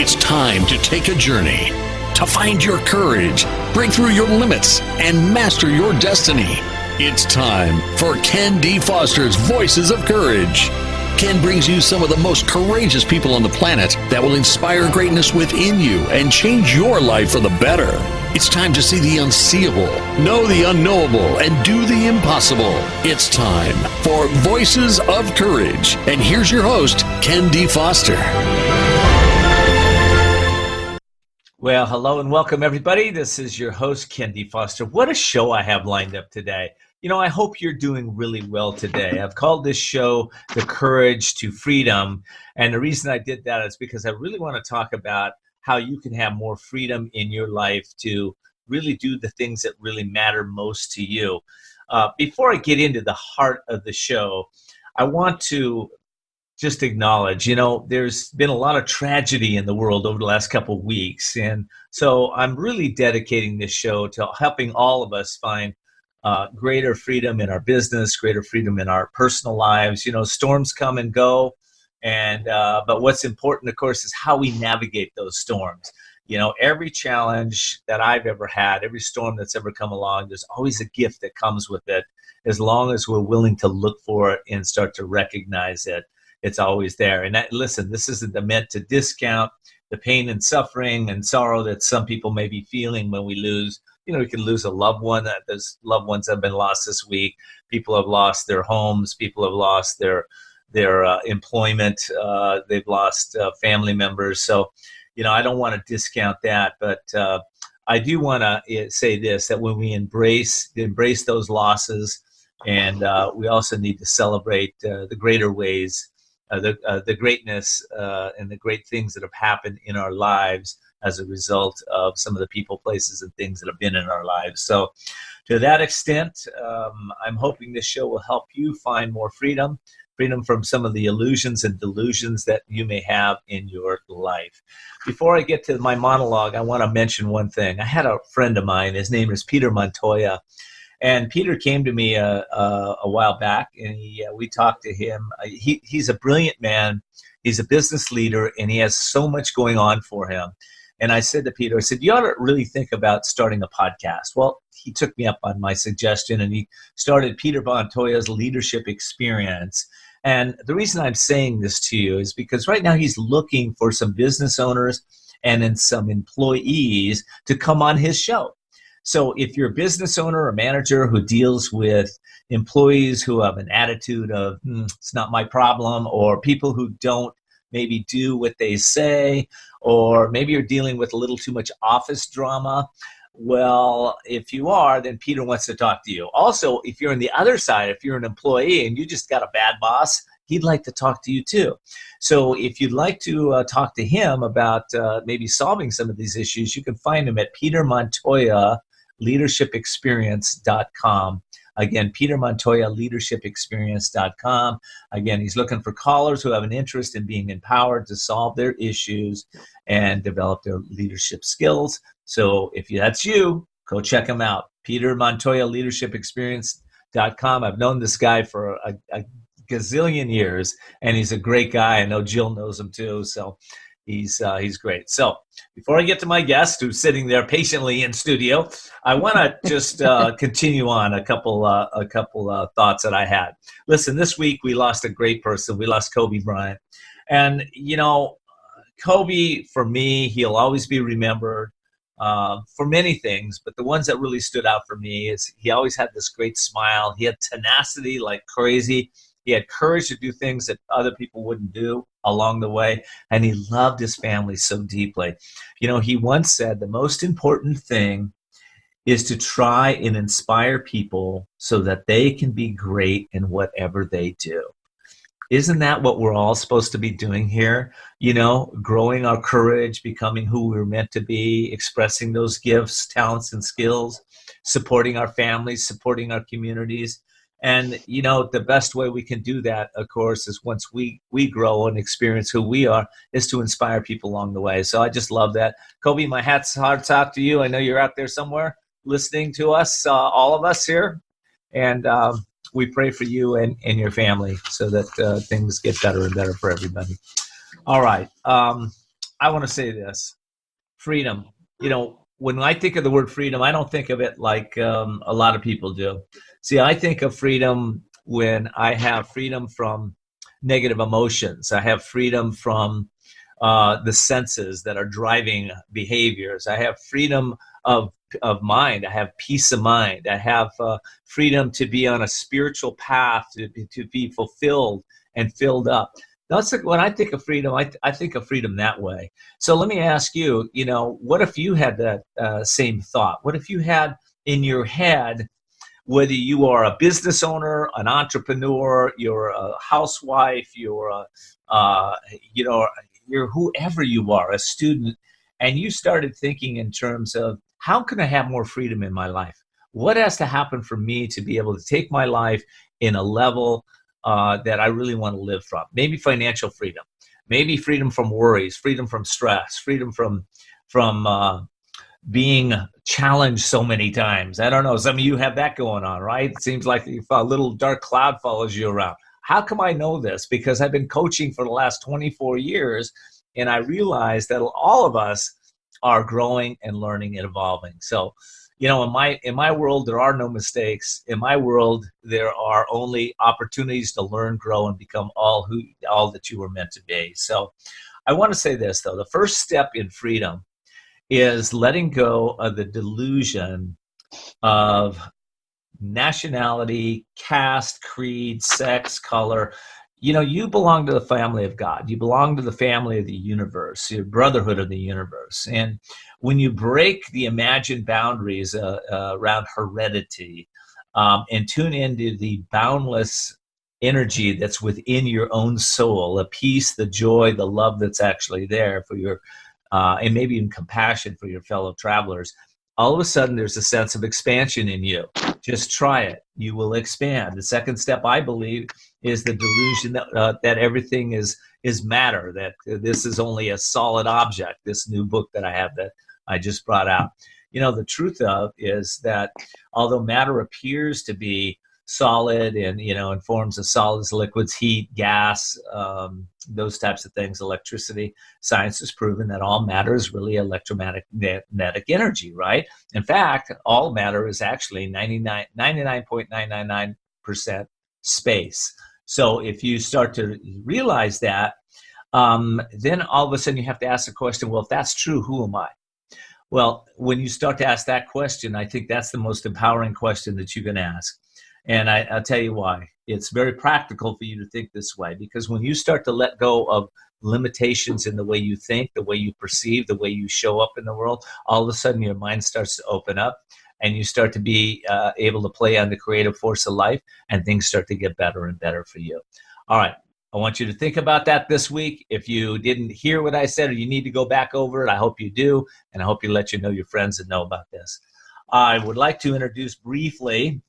It's time to take a journey, to find your courage, break through your limits, and master your destiny. It's time for Ken D. Foster's Voices of Courage. Ken brings you some of the most courageous people on the planet that will inspire greatness within you and change your life for the better. It's time to see the unseeable, know the unknowable, and do the impossible. It's time for Voices of Courage. And here's your host, Ken D. Foster. Well, hello and welcome, everybody. This is your host, Ken D. Foster. What a show I have lined up today. You know, I hope you're doing really well today. I've called this show The Courage to Freedom. And the reason I did that is because I really want to talk about how you can have more freedom in your life to really do the things that really matter most to you. Before I get into the heart of the show, I want to just acknowledge, you know, there's been a lot of tragedy in the world over the last couple of weeks. And so I'm really dedicating this show to helping all of us find greater freedom in our business, greater freedom in our personal lives. You know, storms come and go. And but what's important, of course, is how we navigate those storms. You know, every challenge that I've ever had, every storm that's ever come along, there's always a gift that comes with it. As long as we're willing to look for it and start to recognize it, it's always there. And listen, this isn't meant to discount the pain and suffering and sorrow that some people may be feeling when we lose. You know, we can lose a loved one. There's loved ones that have been lost this week. People have lost their homes. People have lost their employment. They've lost family members. So, you know, I don't want to discount that, but I do want to say this, that when we embrace those losses, and we also need to celebrate the greater ways, the greatness and the great things that have happened in our lives as a result of some of the people, places, and things that have been in our lives. So to that extent, I'm hoping this show will help you find more freedom from some of the illusions and delusions that you may have in your life. Before I get to my monologue, I want to mention one thing. I had a friend of mine, his name is Peter Montoya, and Peter came to me a while back, and we talked to him. He's a brilliant man. He's a business leader, and he has so much going on for him. And I said to Peter, I said, you ought to really think about starting a podcast. Well, he took me up on my suggestion, and he started Peter Montoya's Leadership Experience. And the reason I'm saying this to you is because right now he's looking for some business owners and then some employees to come on his show. So if you're a business owner or manager who deals with employees who have an attitude of, it's not my problem, or people who don't maybe do what they say, or maybe you're dealing with a little too much office drama, well, if you are, then Peter wants to talk to you. Also, if you're on the other side, if you're an employee and you just got a bad boss, he'd like to talk to you too. So if you'd like to talk to him about maybe solving some of these issues, you can find him at Peter Montoya leadershipexperience.com. Again, Peter Montoya leadershipexperience.com. Again, he's looking for callers who have an interest in being empowered to solve their issues and develop their leadership skills. So if that's you, go check him out. Peter Montoya leadershipexperience.com. I've known this guy for a gazillion years, and he's a great guy. I know Jill knows him too. So he's great. So before I get to my guest who's sitting there patiently in studio, I want to just continue on a couple thoughts that I had. Listen, this week we lost a great person. We lost Kobe Bryant. And, you know, Kobe, for me, he'll always be remembered for many things, but the ones that really stood out for me is he always had this great smile. He had tenacity like crazy. He had courage to do things that other people wouldn't do along the way, and he loved his family so deeply. You know, he once said the most important thing is to try and inspire people so that they can be great in whatever they do. Isn't that what we're all supposed to be doing here? You know, growing our courage, becoming who we're meant to be, expressing those gifts, talents, and skills, supporting our families, supporting our communities. And, you know, the best way we can do that, of course, is once we grow and experience who we are, is to inspire people along the way. So I just love that. Kobe, my heart's out to you. I know you're out there somewhere listening to us, all of us here. And we pray for you and your family so that things get better and better for everybody. All right. I want to say this. Freedom. When I think of the word freedom, I don't think of it like a lot of people do. See, I think of freedom when I have freedom from negative emotions. I have freedom from the senses that are driving behaviors. I have freedom of mind. I have peace of mind. I have freedom to be on a spiritual path, to be fulfilled and filled up. When I think of freedom, I think of freedom that way. So let me ask you, what if you had that same thought? What if you had in your head, whether you are a business owner, an entrepreneur, you're a housewife, you're you're whoever you are, a student, and you started thinking in terms of, how can I have more freedom in my life? What has to happen for me to be able to take my life in a level that I really want to live from? Maybe financial freedom, maybe freedom from worries, freedom from stress, freedom from being challenged so many times. I don't know. Some of you have that going on, right? It seems like a little dark cloud follows you around. How come I know this? Because I've been coaching for the last 24 years, and I realized that all of us are growing and learning and evolving. So, in my world, there are no mistakes. In my world, there are only opportunities to learn, grow, and become all that you were meant to be. So I want to say this, though. The first step in freedom is letting go of the delusion of nationality, caste, creed, sex, color. You belong to the family of God. You belong to the family of the universe, your brotherhood of the universe. And when you break the imagined boundaries around heredity and tune into the boundless energy that's within your own soul, the peace, the joy, the love that's actually there for your and maybe even compassion for your fellow travelers, all of a sudden there's a sense of expansion in you. Just try it. You will expand. The second step, I believe, is the delusion that everything is matter, that this is only a solid object, this new book that I have that I just brought out. The truth of is that although matter appears to be solid and, in forms of solids, liquids, heat, gas, those types of things, electricity, science has proven that all matter is really electromagnetic energy, right? In fact, all matter is actually 99.999% space. So if you start to realize that, then all of a sudden you have to ask the question, well, if that's true, who am I? Well, when you start to ask that question, I think that's the most empowering question that you can ask. And I'll tell you why. It's very practical for you to think this way, because when you start to let go of limitations in the way you think, the way you perceive, the way you show up in the world, all of a sudden your mind starts to open up and you start to be able to play on the creative force of life, and things start to get better and better for you. All right. I want you to think about that this week. If you didn't hear what I said or you need to go back over it, I hope you do. And I hope you let your friends that know about this. I would like to introduce briefly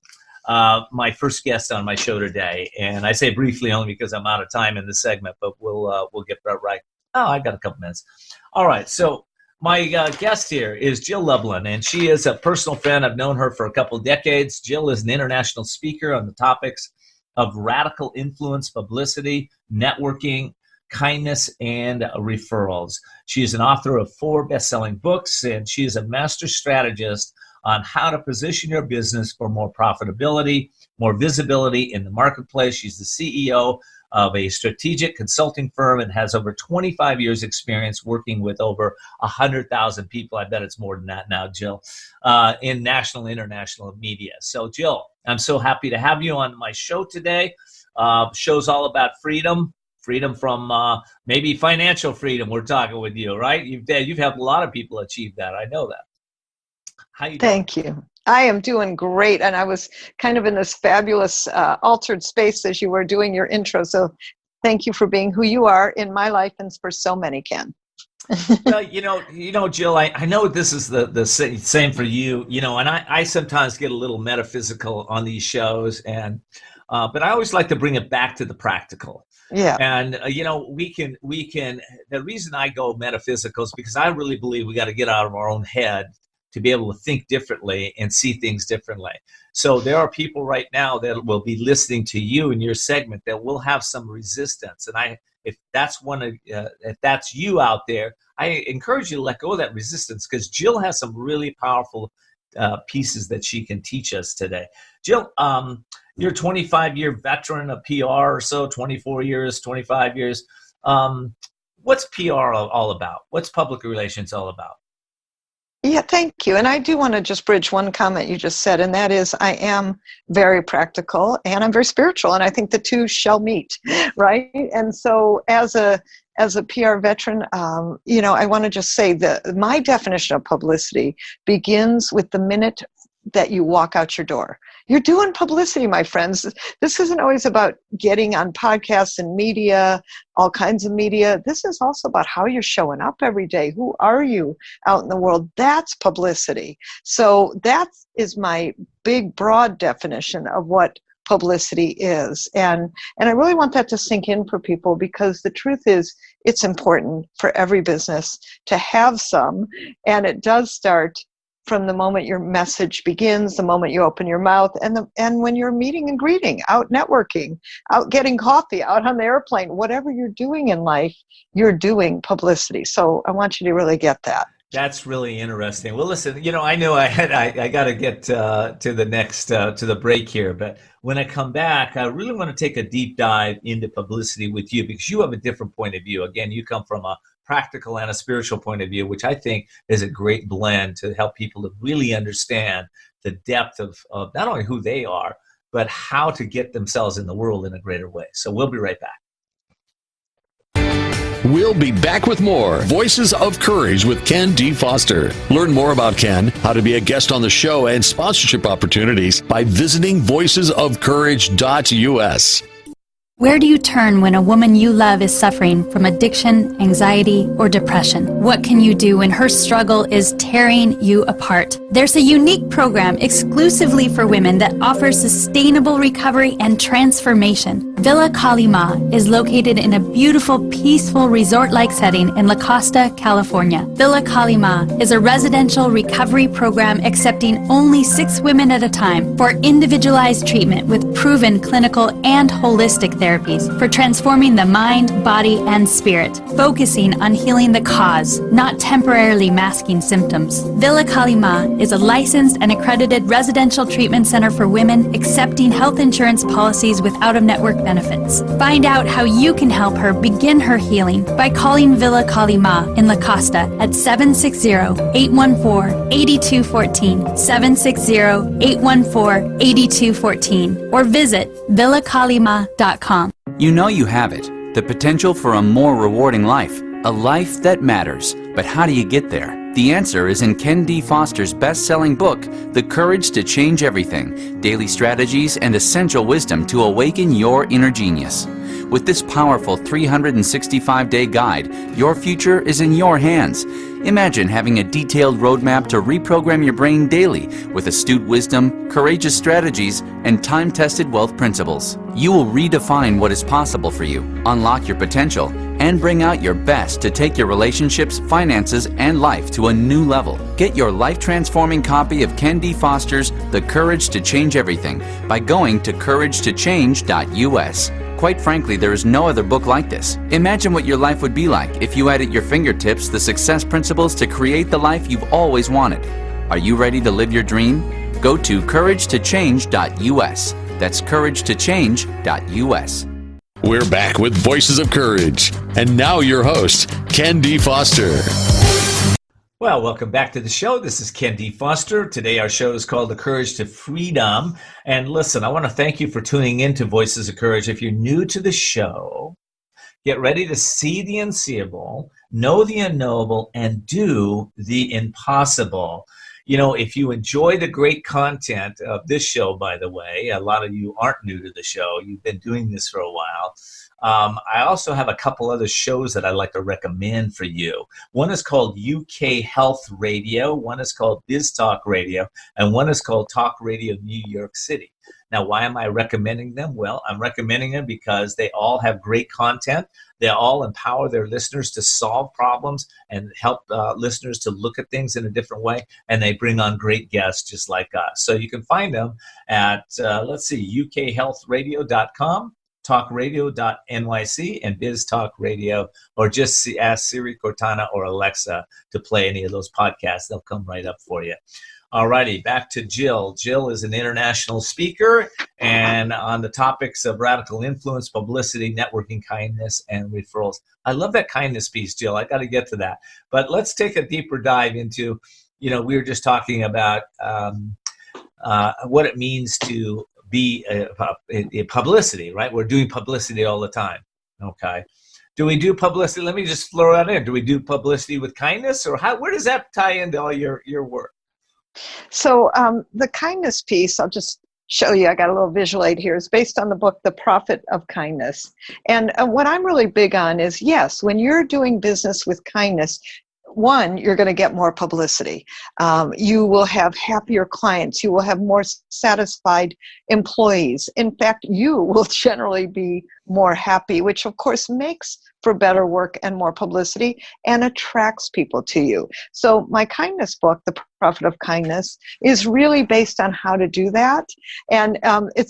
my first guest on my show today, and I say briefly only because I'm out of time in this segment, but we'll get that right. Oh, I got a couple minutes. All right, so my guest here is Jill Lublin, and she is a personal friend. I've known her for a couple of decades. Jill is an international speaker on the topics of radical influence, publicity, networking, kindness, and referrals. She is an author of 4 best-selling books, and she is a master strategist on how to position your business for more profitability, more visibility in the marketplace. She's the CEO of a strategic consulting firm and has over 25 years experience working with over 100,000 people. I bet it's more than that now, Jill, in national and international media. So Jill, I'm so happy to have you on my show today. Show's all about freedom from maybe financial freedom. We're talking with you, right? You've helped a lot of people achieve that. I know that. How you doing? Thank you. I am doing great. And I was kind of in this fabulous altered space as you were doing your intro. So thank you for being who you are in my life and for so many, Ken. Well, Jill, I know this is the same for you, and I sometimes get a little metaphysical on these shows, and but I always like to bring it back to the practical. Yeah. And, we can, the reason I go metaphysical is because I really believe we got to get out of our own head to be able to think differently and see things differently. So there are people right now that will be listening to you in your segment that will have some resistance. And if that's if that's you out there, I encourage you to let go of that resistance, because Jill has some really powerful pieces that she can teach us today. Jill, you're a 25-year veteran of PR or so, 24 years, 25 years. What's PR all about? What's public relations all about? Yeah, thank you. And I do want to just bridge one comment you just said, and that is I am very practical and I'm very spiritual, and I think the two shall meet, right? And so as a PR veteran, I want to just say that my definition of publicity begins with the minute that you walk out your door. You're doing publicity, my friends. This isn't always about getting on podcasts and media, all kinds of media. This is also about how you're showing up every day. Who are you out in the world? That's publicity. So that is my big, broad definition of what publicity is. And I really want that to sink in for people, because the truth is it's important for every business to have some, and it does start from the moment your message begins, the moment you open your mouth, and when you're meeting and greeting, out networking, out getting coffee, out on the airplane, whatever you're doing in life, you're doing publicity. So I want you to really get that. That's really interesting. Well, listen, I know I got to get to the break here, but when I come back, I really want to take a deep dive into publicity with you, because you have a different point of view. Again, you come from a practical and a spiritual point of view, which I think is a great blend to help people to really understand the depth of not only who they are, but how to get themselves in the world in a greater way. So we'll be right back. We'll be back with more Voices of Courage with Ken D. Foster. Learn more about Ken, how to be a guest on the show, and sponsorship opportunities by visiting voicesofcourage.us. Where do you turn when a woman you love is suffering from addiction, anxiety, or depression? What can you do when her struggle is tearing you apart? There's a unique program exclusively for women that offers sustainable recovery and transformation. Villa Kalima is located in a beautiful, peaceful resort-like setting in La Costa, California. Villa Kalima is a residential recovery program accepting only 6 women at a time for individualized treatment with proven clinical and holistic therapies for transforming the mind, body, and spirit, focusing on healing the cause, not temporarily masking symptoms. Villa Kalima is a licensed and accredited residential treatment center for women accepting health insurance policies with out-of-network benefits. Find out how you can help her begin her healing by calling Villa Kalima in La Costa at 760-814-8214, 760-814-8214, or visit villakalima.com. You know you have it, the potential for a more rewarding life, a life that matters. But how do you get there? The answer is in Ken D. Foster's best-selling book, The Courage to Change Everything, Daily Strategies and Essential Wisdom to Awaken Your Inner Genius. With this powerful 365-day guide, your future is in your hands. Imagine having a detailed roadmap to reprogram your brain daily with astute wisdom, courageous strategies, and time-tested wealth principles. You will redefine what is possible for you, unlock your potential, and bring out your best to take your relationships, finances, and life to a new level. Get your life-transforming copy of Ken D. Foster's The Courage to Change Everything by going to couragetochange.us. Quite frankly, there is no other book like this. Imagine what your life would be like if you had at your fingertips the success principles to create the life you've always wanted. Are you ready to live your dream? Go to couragetochange.us. That's couragetochange.us. We're back with Voices of Courage. And now your host, Ken D. Foster. Well, welcome back to the show. This is Ken D. Foster. Today our show is called The Courage to Freedom. And listen, I want to thank you for tuning in to Voices of Courage. If you're new to the show, get ready to see the unseeable, know the unknowable, and do the impossible. You know, if you enjoy the great content of this show, by the way, a lot of you aren't new to the show. You've been doing this for a while. I also have a couple other shows that I'd like to recommend for you. One is called UK Health Radio, one is called Biz Talk Radio, and one is called Talk Radio New York City. Now, why am I recommending them? Well, I'm recommending them because they all have great content. They all empower their listeners to solve problems and help listeners to look at things in a different way. And they bring on great guests just like us. So you can find them at, UKHealthRadio.com. biztalkradio.nyc and biztalkradio, or just ask Siri, Cortana, or Alexa to play any of those podcasts. They'll come right up for you. Alrighty, back to Jill. Jill is an international speaker and on the topics of radical influence, publicity, networking, kindness, and referrals. I love that kindness piece, Jill. I got to get to that. But let's take a deeper dive into, we were just talking about what it means to be a publicity, right? We're doing publicity all the time, okay? Do we do publicity? Let me just throw that in. Do we do publicity with kindness, or where does that tie into all your work? So the kindness piece, I'll just show you, I got a little visual aid here, is based on the book, The Profit of Kindness. And what I'm really big on is, yes, when you're doing business with kindness, one, you're going to get more publicity. You will have happier clients. You will have more satisfied employees. In fact, you will generally be more happy, which of course makes for better work and more publicity and attracts people to you. So my kindness book, The Profit of Kindness, is really based on how to do that. And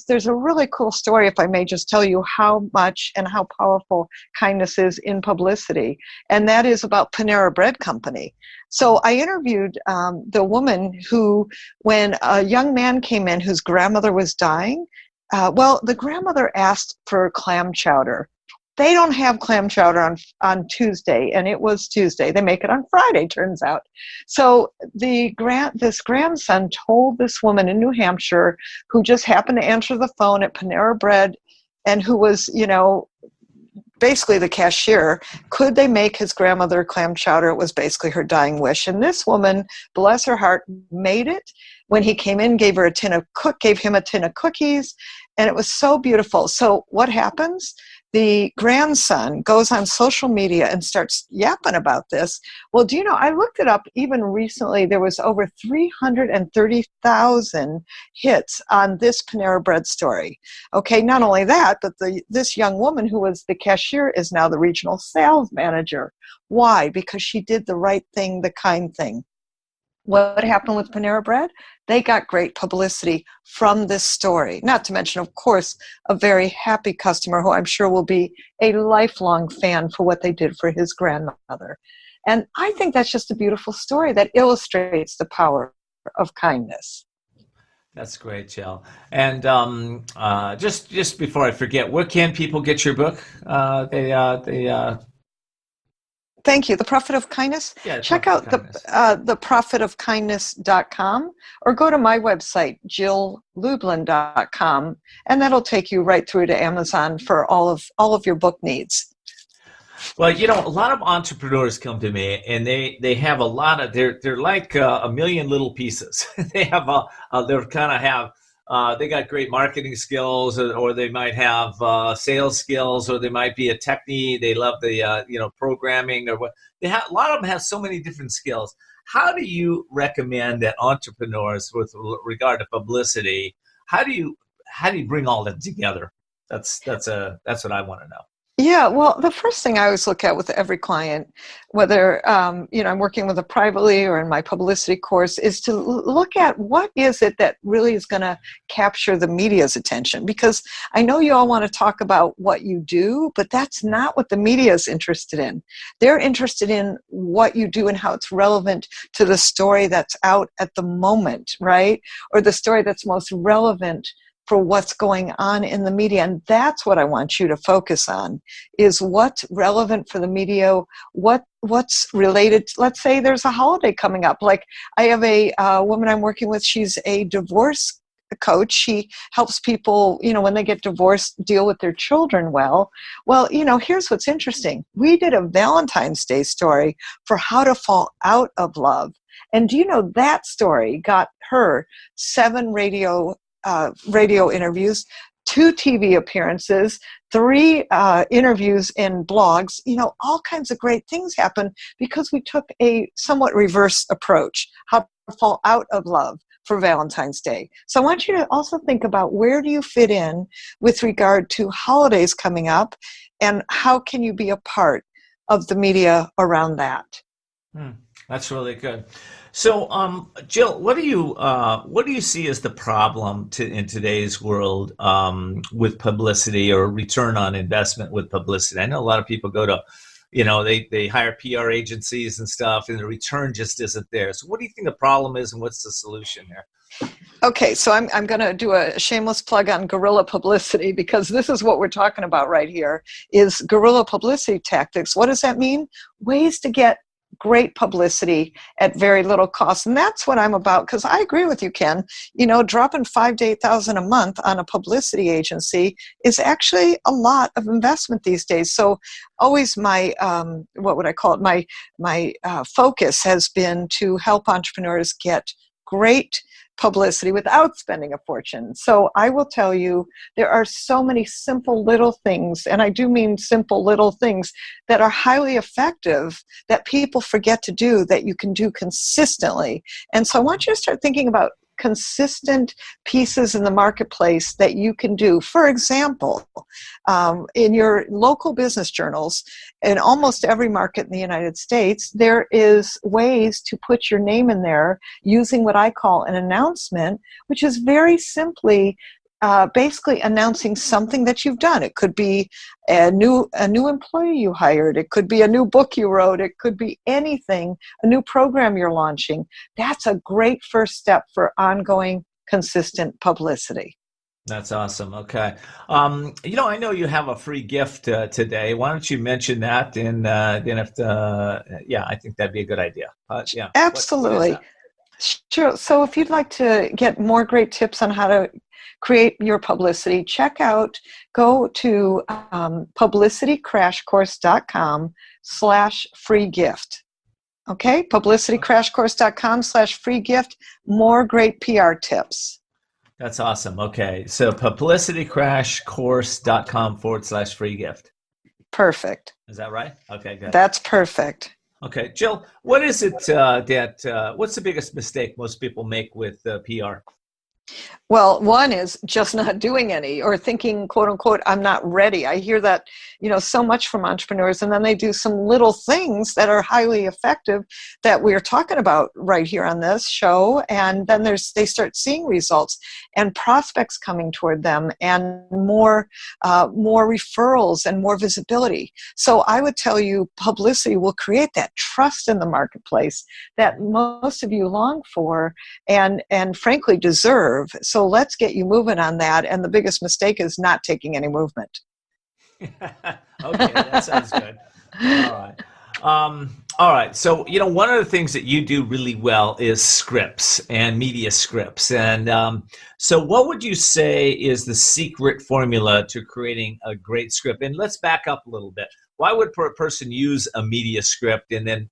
there's a really cool story, if I may just tell you how much and how powerful kindness is in publicity. And that is about Panera Bread Company. So I interviewed the woman who, when a young man came in whose grandmother was dying, the grandmother asked for clam chowder. They don't have clam chowder on Tuesday, and it was Tuesday. They make it on Friday, turns out. So this grandson told this woman in New Hampshire, who just happened to answer the phone at Panera Bread, and who was, basically the cashier, could they make his grandmother clam chowder? It was basically her dying wish. And this woman, bless her heart, made it. When he came in, gave him a tin of cookies, and it was so beautiful. So what happens? The grandson goes on social media and starts yapping about this. Well, do you know, I looked it up even recently. There was over 330,000 hits on this Panera Bread story. Okay, not only that, but this young woman who was the cashier is now the regional sales manager. Why? Because she did the right thing, the kind thing. What happened with Panera Bread? They got great publicity from this story. Not to mention, of course, a very happy customer who I'm sure will be a lifelong fan for what they did for his grandmother. And I think that's just a beautiful story that illustrates the power of kindness. That's great, Jill. And just before I forget, where can people get your book? Thank you. The Profit of Kindness. Yeah, check out the profitofkindness.com, or go to my website, jilllublin.com, and that'll take you right through to Amazon for all of your book needs. Well, a lot of entrepreneurs come to me, and they have a lot of they're like a million little pieces. They have they got great marketing skills, or they might have sales skills, or they might be a techie. They love the programming, or what. A lot of them have so many different skills. How do you recommend that entrepreneurs, with regard to publicity, how do you bring all that together? That's what I want to know. Yeah, well, the first thing I always look at with every client, whether I'm working with them privately or in my publicity course, is to look at what is it that really is going to capture the media's attention. Because I know you all want to talk about what you do, but that's not what the media is interested in. They're interested in what you do and how it's relevant to the story that's out at the moment, right? Or the story that's most relevant for what's going on in the media. And that's what I want you to focus on, is what's relevant for the media, what's related. Let's say there's a holiday coming up. Like, I have a woman I'm working with, she's a divorce coach. She helps people, when they get divorced, deal with their children well. Well, here's what's interesting. We did a Valentine's Day story for how to fall out of love. And do you know that story got her 7 radio interviews, 2 TV appearances, 3 interviews in blogs. All kinds of great things happen because we took a somewhat reverse approach, how to fall out of love for Valentine's Day. So I want you to also think about, where do you fit in with regard to holidays coming up, and how can you be a part of the media around that? That's really good. So, Jill, what do you see as the problem in today's world with publicity or return on investment with publicity? I know a lot of people go to, they hire PR agencies and stuff, and the return just isn't there. So, what do you think the problem is, and what's the solution there? Okay, so I'm going to do a shameless plug on guerrilla publicity, because this is what we're talking about right here, is guerrilla publicity tactics. What does that mean? Ways to get great publicity at very little cost. And that's what I'm about, because I agree with you, Ken. Dropping $5,000 to $8,000 a month on a publicity agency is actually a lot of investment these days. So always my, what would I call it? My focus has been to help entrepreneurs get great publicity without spending a fortune. So I will tell you, there are so many simple little things, and I do mean simple little things, that are highly effective that people forget to do, that you can do consistently. And so I want you to start thinking about consistent pieces in the marketplace that you can do. For example, in your local business journals, in almost every market in the United States, there is ways to put your name in there using what I call an announcement, which is very simply basically announcing something that you've done. It could be a new employee you hired. It could be a new book you wrote. It could be anything, a new program you're launching. That's a great first step for ongoing, consistent publicity. That's awesome. Okay. I know you have a free gift today. Why don't you mention that? And then I think that'd be a good idea. Yeah. Absolutely. What Sure. So if you'd like to get more great tips on how to create your publicity, go to publicitycrashcourse.com/free gift. Okay, publicitycrashcourse.com/free gift, more great PR tips. That's awesome. Okay, so publicitycrashcourse.com/free gift. Perfect. Is that right? Okay, good. That's perfect. Okay, Jill, what is it what's the biggest mistake most people make with PR? Well, one is just not doing any, or thinking, quote unquote, I'm not ready. I hear that, so much from entrepreneurs, and then they do some little things that are highly effective that we're talking about right here on this show. And then they start seeing results and prospects coming toward them, and more referrals and more visibility. So I would tell you, publicity will create that trust in the marketplace that most of you long for and frankly deserve. So let's get you moving on that. And the biggest mistake is not taking any movement. Okay, that sounds good. All right. So, one of the things that you do really well is scripts and media scripts. And so what would you say is the secret formula to creating a great script? And let's back up a little bit. Why would a person use a media script? And then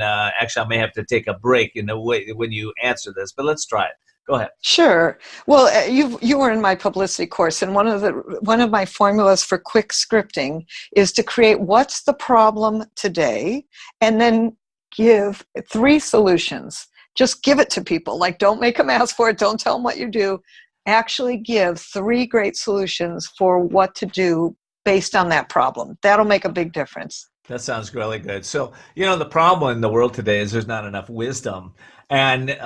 actually, I may have to take a break in the way when you answer this, but let's try it. Go ahead. Sure. Well, you were in my publicity course, and one of my formulas for quick scripting is to create what's the problem today, and then give 3 solutions. Just give it to people. Like, don't make them ask for it. Don't tell them what you do. Actually give 3 great solutions for what to do based on that problem. That'll make a big difference. That sounds really good. So, the problem in the world today is there's not enough wisdom. And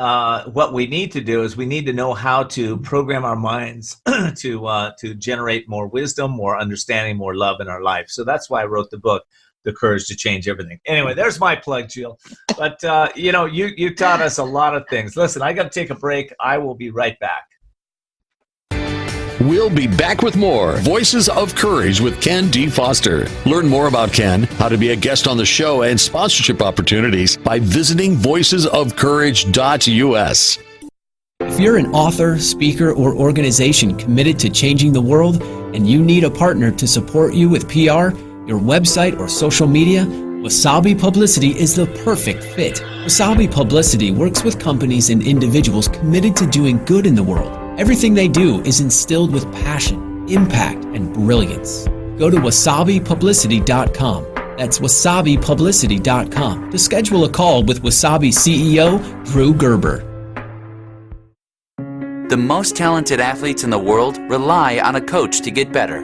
what we need to do is we need to know how to program our minds to generate more wisdom, more understanding, more love in our life. So that's why I wrote the book, The Courage to Change Everything. Anyway, there's my plug, Jill. But, you taught us a lot of things. Listen, I got to take a break. I will be right back. We'll be back with more Voices of Courage with Ken D. Foster. Learn more about Ken, how to be a guest on the show, and sponsorship opportunities by visiting voicesofcourage.us. If you're an author, speaker, or organization committed to changing the world and you need a partner to support you with PR, your website, or social media, Wasabi Publicity is the perfect fit. Wasabi Publicity works with companies and individuals committed to doing good in the world. Everything they do is instilled with passion, impact, and brilliance. Go to wasabipublicity.com. That's wasabipublicity.com to schedule a call with Wasabi CEO Drew Gerber. The most talented athletes in the world rely on a coach to get better.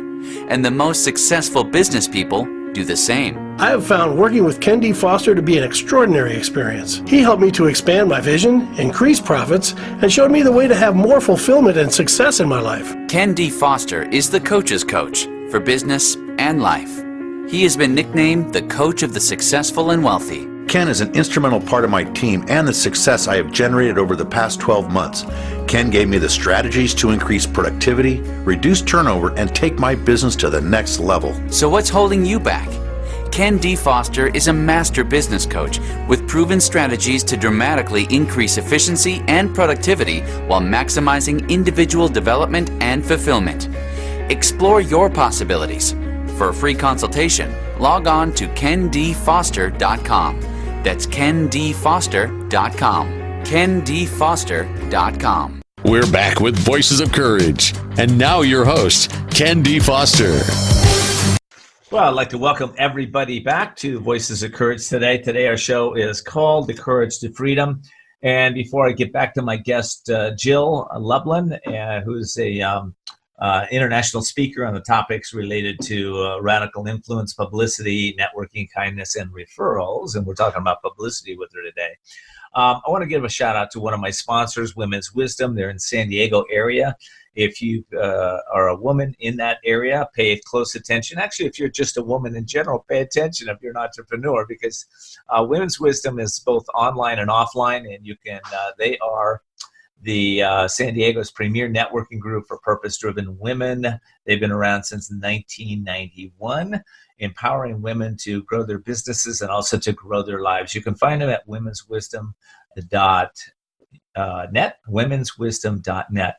And the most successful business people Do the same. I have found working with Ken D. Foster to be an extraordinary experience. He helped me to expand my vision, increase profits, and showed me the way to have more fulfillment and success in my life. Ken D. Foster is the coach's coach for business and life. He has been nicknamed the coach of the successful and wealthy. Ken is an instrumental part of my team and the success I have generated over the past 12 months. Ken gave me the strategies to increase productivity, reduce turnover, and take my business to the next level. So what's holding you back? Ken D. Foster is a master business coach with proven strategies to dramatically increase efficiency and productivity while maximizing individual development and fulfillment. Explore your possibilities. For a free consultation, log on to kendfoster.com. That's kendfoster.com. kendfoster.com. We're back with Voices of Courage. And now your host, Ken D. Foster. Well, I'd like to welcome everybody back to Voices of Courage today. Today our show is called The Courage to Freedom. And before I get back to my guest, Jill Lublin, who's a international speaker on the topics related to radical influence, publicity, networking, kindness, and referrals. And we're talking about publicity with her today. I want to give a shout out to one of my sponsors, Women's Wisdom. They're in San Diego area. If you are a woman in that area, pay close attention. Actually, if you're just a woman in general, pay attention if you're an entrepreneur, because Women's Wisdom is both online and offline, and you can. They are the San Diego's premier networking group for purpose-driven women. They've been around since 1991, empowering women to grow their businesses and also to grow their lives. You can find them at womenswisdom.net, womenswisdom.net.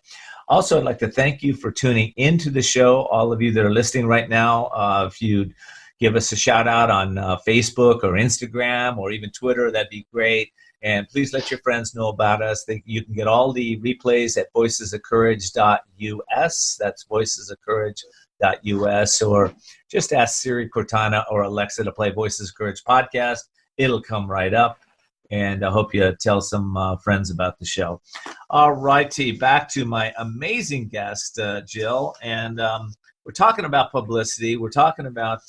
Also, I'd like to thank you for tuning into the show, all of you that are listening right now. If you'd give us a shout out on Facebook or Instagram or even Twitter, that'd be great. And please let your friends know about us. You can get all the replays at voicesofcourage.us. That's voicesofcourage.us. Or just ask Siri, Cortana, or Alexa to play Voices of Courage podcast. It'll come right up. And I hope you tell some friends about the show. All righty, back to my amazing guest, Jill. And we're talking about publicity. We're talking about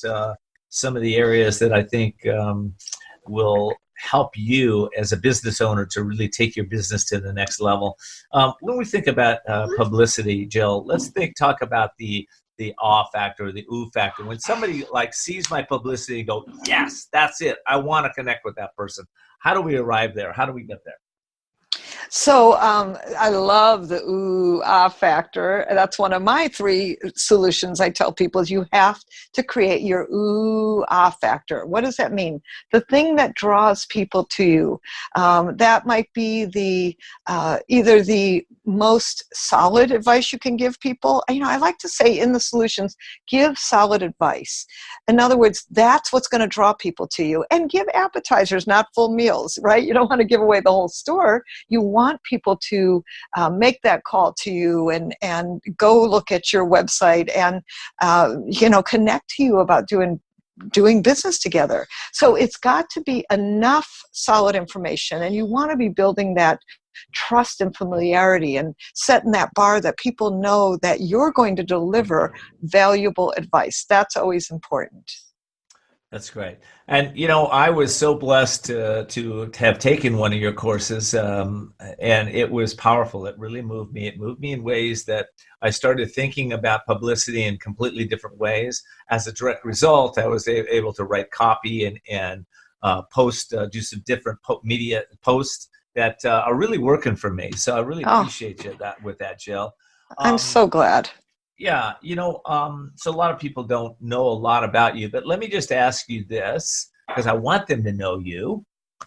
some of the areas that I think will help you as a business owner to really take your business to the next level. When we think about publicity, Jill, let's talk about the awe factor, the ooh factor. When somebody sees my publicity and go, yes, that's it. I want to connect with that person. How do we arrive there? How do we get there? So I love the ooh, ah factor. That's one of my 3 solutions I tell people is you have to create your ooh, ah factor. What does that mean? The thing that draws people to you. That might be either the most solid advice you can give people. I like to say in the solutions, give solid advice. In other words, that's what's going to draw people to you. And give appetizers, not full meals, right? You don't want to give away the whole store. You want people to make that call to you and go look at your website and connect to you about doing business together. So it's got to be enough solid information, and you want to be building that trust and familiarity and setting that bar that people know that you're going to deliver valuable advice. That's always important. That's great. And, I was so blessed to have taken one of your courses, and it was powerful. It really moved me. It moved me in ways that I started thinking about publicity in completely different ways. As a direct result, I was able to write copy and post, do some different media posts that are really working for me. So I really appreciate you with that, Jill. I'm so glad. Yeah, so a lot of people don't know a lot about you, but let me just ask you this, because I want them to know you. At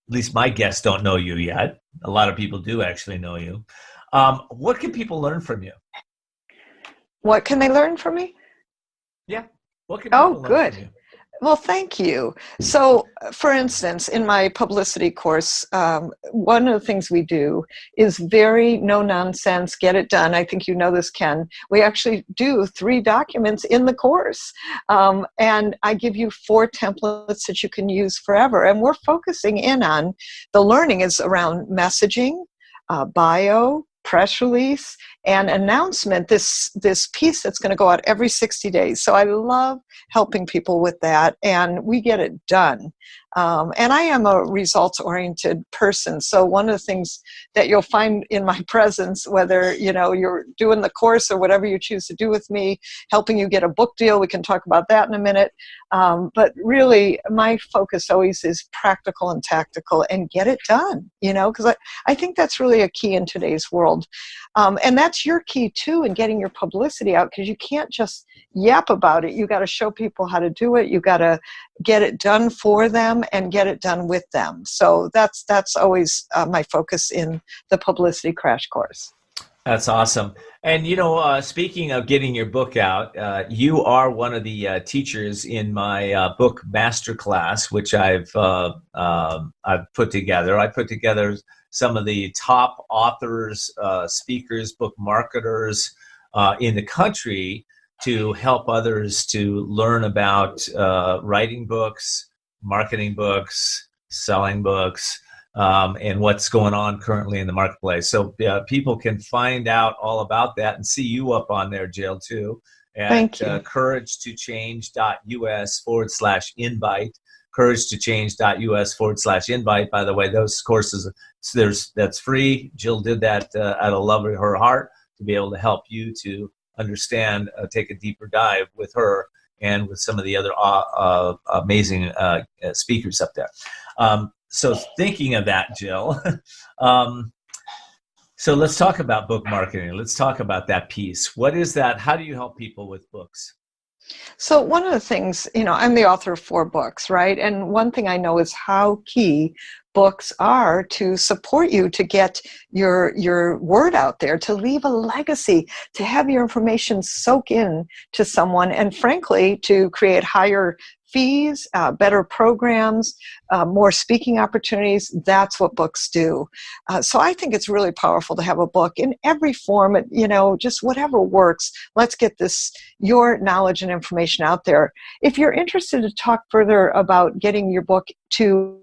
least my guests don't know you yet. A lot of people do actually know you. What can people learn from you? What can they learn from me? Yeah. What can people learn from you? Well, thank you. So, for instance, in my publicity course, one of the things we do is very no-nonsense, get it done. I think you know this, Ken. We actually do 3 documents in the course. And I give you 4 templates that you can use forever. And we're focusing in on the learning is around messaging, bio, press release and announcement, this piece that's going to go out every 60 days. So I love helping people with that, and we get it done. And I am a results-oriented person. So one of the things that you'll find in my presence, whether you're doing the course or whatever you choose to do with me, helping you get a book deal, we can talk about that in a minute. But really, my focus always is practical and tactical, and get it done. Because I think that's really a key in today's world. And that's your key too in getting your publicity out, because you can't just yap about it. You got to show people how to do it. You got to get it done for them and get it done with them. So that's always my focus in the publicity crash course. That's awesome. And speaking of getting your book out, you are one of the teachers in my book masterclass, which I've put together. I put together some of the top authors, speakers, book marketers in the country to help others to learn about writing books, marketing books, selling books, and what's going on currently in the marketplace. So people can find out all about that and see you up on there, Jill, too, at couragetochange.us/invite. couragetochange.us/invite. By the way, those courses, that's free. Jill did that out of love of her heart to be able to help you to understand, take a deeper dive with her and with some of the other amazing speakers up there. So thinking of that, Jill, so let's talk about book marketing. Let's talk about that piece. What is that? How do you help people with books? So one of the things, I'm the author of 4 books, right? And one thing I know is how key books are to support you to get your word out there, to leave a legacy, to have your information soak in to someone, and frankly, to create higher fees, better programs, more speaking opportunities. That's what books do. So I think it's really powerful to have a book in every form, just whatever works. Let's get your knowledge and information out there. If you're interested to talk further about getting your book to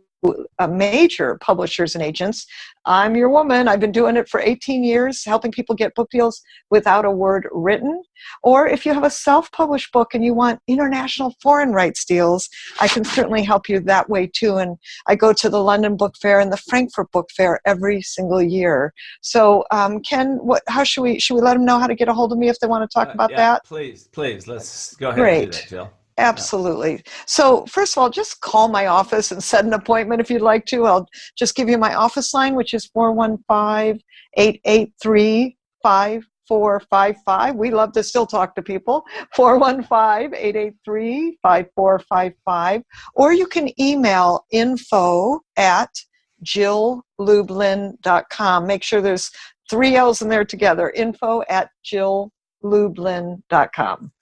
major publishers and agents, I'm your woman. I've been doing it for 18 years, helping people get book deals without a word written. Or if you have a self-published book and you want international foreign rights deals, I can certainly help you that way too. And I go to the London Book Fair and the Frankfurt Book Fair every single year. So Ken, how should we let them know how to get a hold of me if they want to talk about that? Please, let's go ahead and do that, Jill. Absolutely. So first of all, just call my office and set an appointment if you'd like to. I'll just give you my office line, which is 415-883-5455. We love to still talk to people. 415-883-5455. Or you can email info@jilllublin.com. Make sure there's 3 L's in there together. info@jilllublin.com.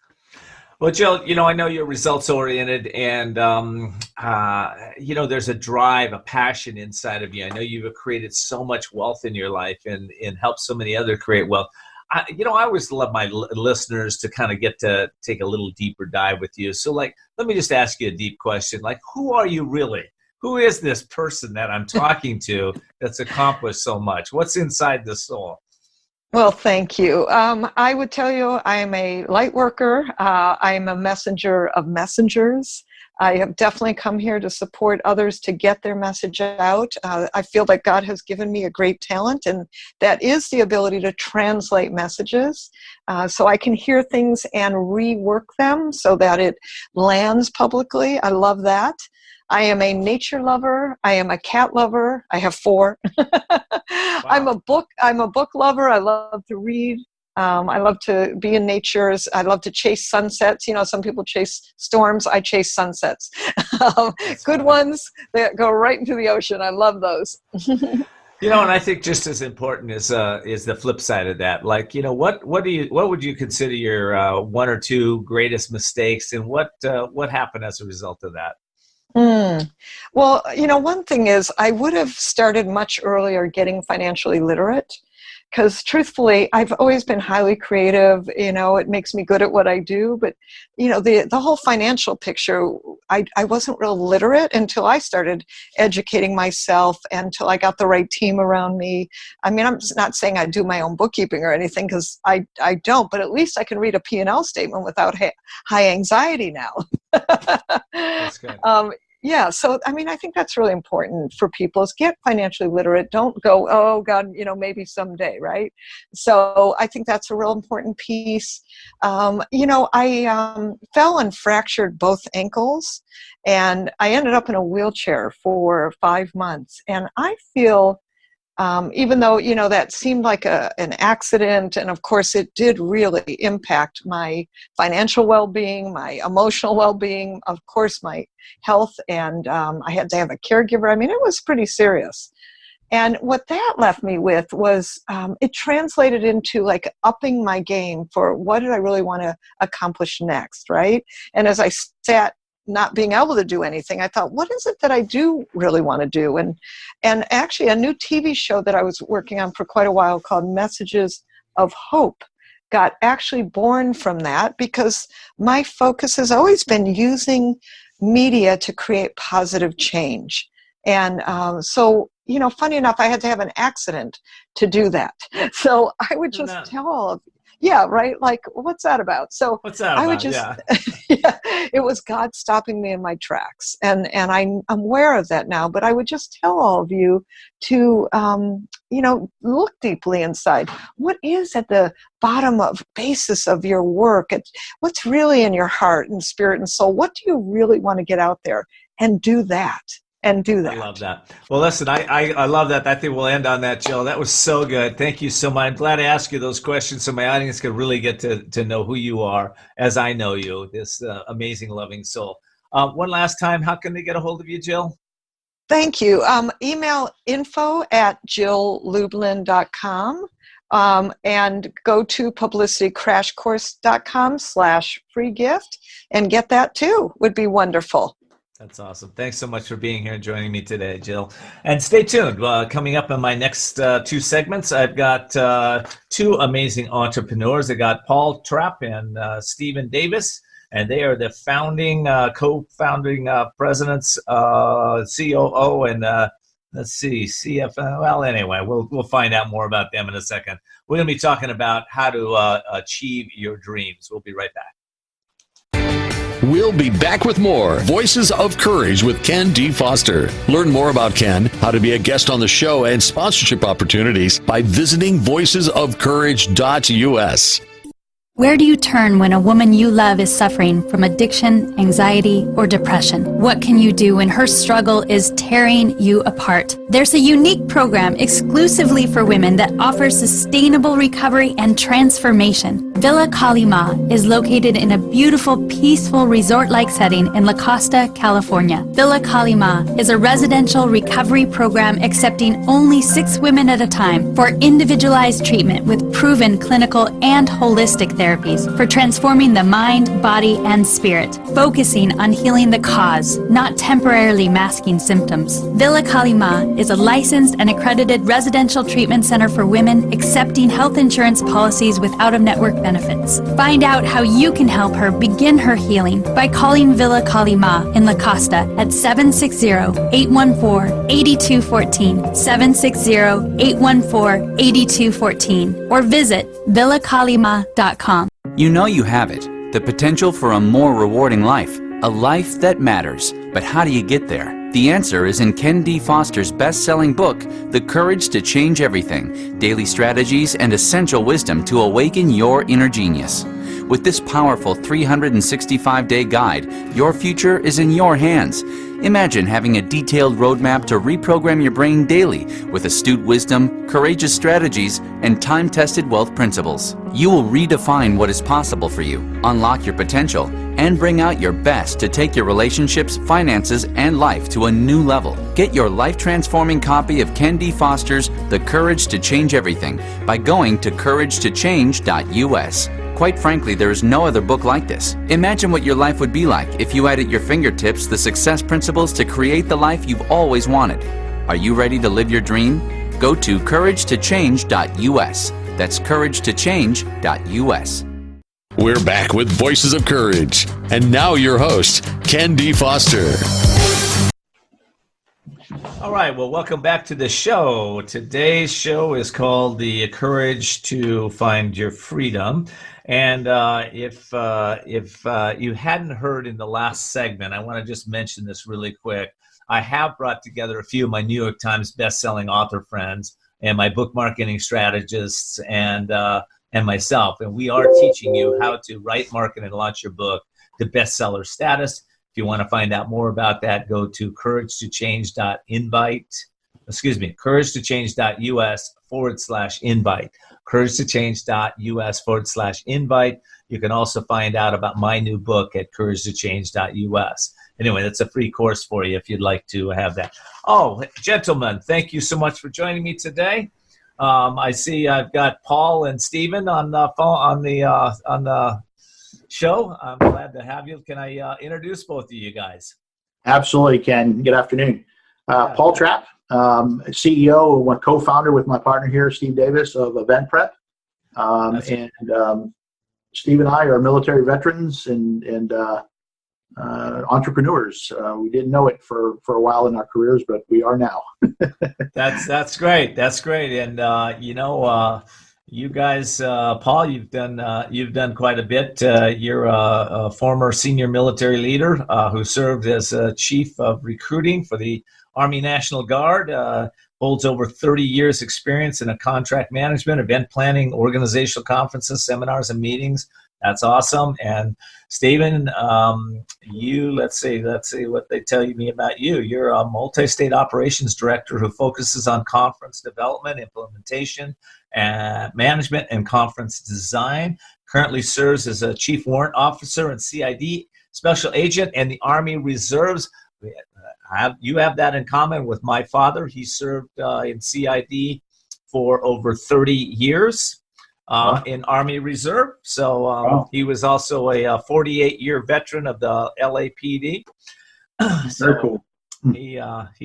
Well, Jill, I know you're results oriented, and there's a drive, a passion inside of you. I know you've created so much wealth in your life and helped so many others create wealth. I always love my listeners to kind of get to take a little deeper dive with you. So, let me just ask you a deep question. Who are you really? Who is this person that I'm talking to that's accomplished so much? What's inside the soul? Well, thank you. I would tell you I am a light worker. I am a messenger of messengers. I have definitely come here to support others to get their message out. I feel that God has given me a great talent, and that is the ability to translate messages. So I can hear things and rework them so that it lands publicly. I love that. I am a nature lover. I am a cat lover. I have 4. Wow. I'm a book lover. I love to read. I love to be in nature. I love to chase sunsets. Some people chase storms. I chase sunsets. Good ones that go right into the ocean. I love those. And I think just as important is the flip side of that. What would you consider your 1 or 2 greatest mistakes, and what happened as a result of that? Well, one thing is I would have started much earlier getting financially literate. because truthfully, I've always been highly creative. It makes me good at what I do. But, the whole financial picture, I wasn't real literate until I started educating myself, until I got the right team around me. I mean, I'm not saying I do my own bookkeeping or anything, because I don't, but at least I can read a P&L statement without high anxiety now. That's good. Yeah, so I think that's really important for people, is get financially literate. Don't go, oh God, maybe someday, right? So I think that's a real important piece. I fell and fractured both ankles, and I ended up in a wheelchair for 5 months. And I feel, even though, that seemed like an accident, and of course it did really impact my financial well-being, my emotional well-being, of course my health, and I had to have a caregiver. I mean, it was pretty serious. And what that left me with was, it translated into like upping my game for what did I really want to accomplish next, right? And as I sat not being able to do anything, I thought, what is it that I do really want to do? And actually a new TV show that I was working on for quite a while called Messages of Hope got actually born from that, because my focus has always been using media to create positive change. And so, funny enough, I had to have an accident to do that. So I would just tell all of, yeah, right? Like, what's that about? So what's that I would about? just, Yeah. yeah, it was God stopping me in my tracks. And I'm aware of that now, but I would just tell all of you to, look deeply inside. What is at the bottom of basis of your work? What's really in your heart and spirit and soul? What do you really want to get out there? And do that. I love that. Well, listen, I love that. I think we'll end on that, Jill. That was so good. Thank you so much. I'm glad I asked you those questions so my audience could really get to know who you are as I know you, this amazing, loving soul. One last time, how can they get a hold of you, Jill? Thank you. Email info@jilllublin.com. And go to publicitycrashcourse.com/free gift and get that too. Would be wonderful. That's awesome. Thanks so much for being here and joining me today, Jill. And stay tuned. Coming up in my next 2 segments, I've got 2 amazing entrepreneurs. I got Paul Trapp and Stephen Davis, and they are the co-founding presidents, COO, and CFO. Well, anyway, we'll find out more about them in a second. We're going to be talking about how to achieve your dreams. We'll be right back. We'll be back with more Voices of Courage with Ken D. Foster. Learn more about Ken, how to be a guest on the show, and sponsorship opportunities by visiting voicesofcourage.us. Where do you turn when a woman you love is suffering from addiction, anxiety, or depression? What can you do when her struggle is tearing you apart? There's a unique program exclusively for women that offers sustainable recovery and transformation. Villa Kalima is located in a beautiful, peaceful resort-like setting in La Costa, California. Villa Kalima is a residential recovery program accepting only 6 women at a time for individualized treatment with proven clinical and holistic therapies for transforming the mind, body, and spirit, focusing on healing the cause, not temporarily masking symptoms. Villa Kalima is a licensed and accredited residential treatment center for women accepting health insurance policies with out-of-network benefits. Find out how you can help her begin her healing by calling Villa Kalima in La Costa at 760-814-8214, 760-814-8214, or visit villakalima.com. You know you have it, the potential for a more rewarding life, a life that matters. But how do you get there? The answer is in Ken D. Foster's best-selling book, The Courage to Change Everything, Daily Strategies and Essential Wisdom to Awaken Your Inner Genius. With this powerful 365-day guide, your future is in your hands. Imagine having a detailed roadmap to reprogram your brain daily with astute wisdom, courageous strategies, and time-tested wealth principles. You will redefine what is possible for you, unlock your potential, and bring out your best to take your relationships, finances, and life to a new level. Get your life-transforming copy of Ken D. Foster's The Courage to Change Everything by going to couragetochange.us. Quite frankly, there is no other book like this. Imagine what your life would be like if you had at your fingertips the success principles to create the life you've always wanted. Are you ready to live your dream? Go to couragetochange.us. That's couragetochange.us. We're back with Voices of Courage. And now your host, Ken D. Foster. All right, well, welcome back to the show. Today's show is called The Courage to Find Your Freedom. And if you hadn't heard in the last segment, I want to just mention this really quick. I have brought together a few of my New York Times bestselling author friends and my book marketing strategists and myself. And we are teaching you how to write, market, and launch your book to bestseller status. If you want to find out more about that, go to couragetochange.us/invite. couragetochange.us/invite. You can also find out about my new book at couragetochange.us. Anyway, that's a free course for you if you'd like to have that. Oh, gentlemen, thank you so much for joining me today. I see I've got Paul and Stephen on the phone, on the show. I'm glad to have you. Can I introduce both of you guys? Absolutely, Ken. Good afternoon. Paul Trapp, CEO and co-founder with my partner here, Steve Davis of EventPrep. Steve and I are military veterans and entrepreneurs. We didn't know it for a while in our careers, but we are now. That's great. That's great. And you guys, Paul, you've done quite a bit. You're a former senior military leader who served as chief of recruiting for the Army National Guard. Holds over 30 years experience in contract management, event planning, organizational conferences, seminars, and meetings. That's awesome. And Stephen, let's see what they tell me about you. You're a multi-state operations director who focuses on conference development, implementation, and management, and conference design. Currently serves as a chief warrant officer and CID special agent in the Army Reserves. You have that in common with my father. He served in CID for over 30 years. In Army Reserve. So he was also a 48-year veteran of the LAPD. Very cool. He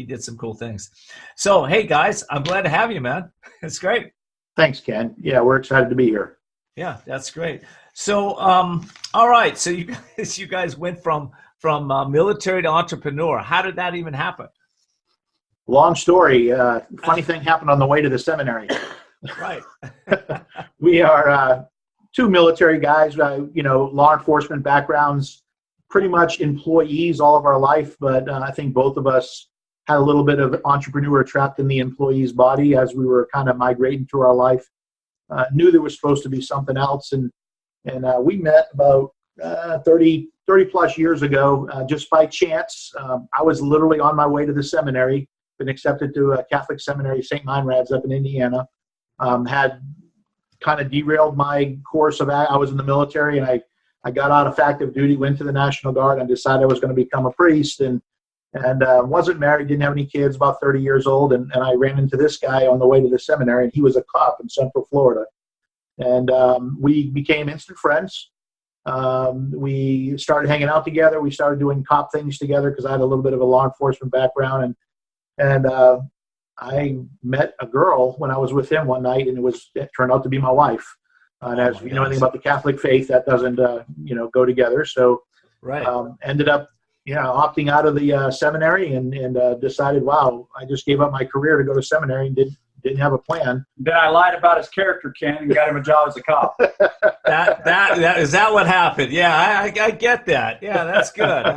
did some cool things. So, hey, guys, I'm glad to have you, man. It's great. Thanks, Ken. Yeah, we're excited to be here. Yeah, that's great. So, all right. So you guys went from military to entrepreneur. How did that even happen? Long story. Funny thing happened on the way to the seminary. Right. We are two military guys, law enforcement backgrounds, pretty much employees all of our life. But I think both of us had a little bit of entrepreneur trapped in the employee's body as we were kind of migrating through our life. Knew there was supposed to be something else. And we met about 30 plus years ago, just by chance. I was literally on my way to the seminary, been accepted to a Catholic seminary, St. Meinrad's up in Indiana. Had kind of derailed my course of I was in the military, and I got out of active duty, went to the National Guard, and decided I was going to become a priest, and wasn't married, didn't have any kids, about 30 years old, and I ran into this guy on the way to the seminary, and he was a cop in Central Florida, and we became instant friends. We started hanging out together. We started doing cop things together because I had a little bit of a law enforcement background, and I met a girl when I was with him one night, and it turned out to be my wife. And as you know anything about the Catholic faith, that doesn't go together. So right. Ended up opting out of the seminary and decided, wow, I just gave up my career to go to seminary and didn't have a plan. Then I lied about his character, Ken, and got him a job as a cop. That is that what happened? Yeah, I get that. Yeah, that's good.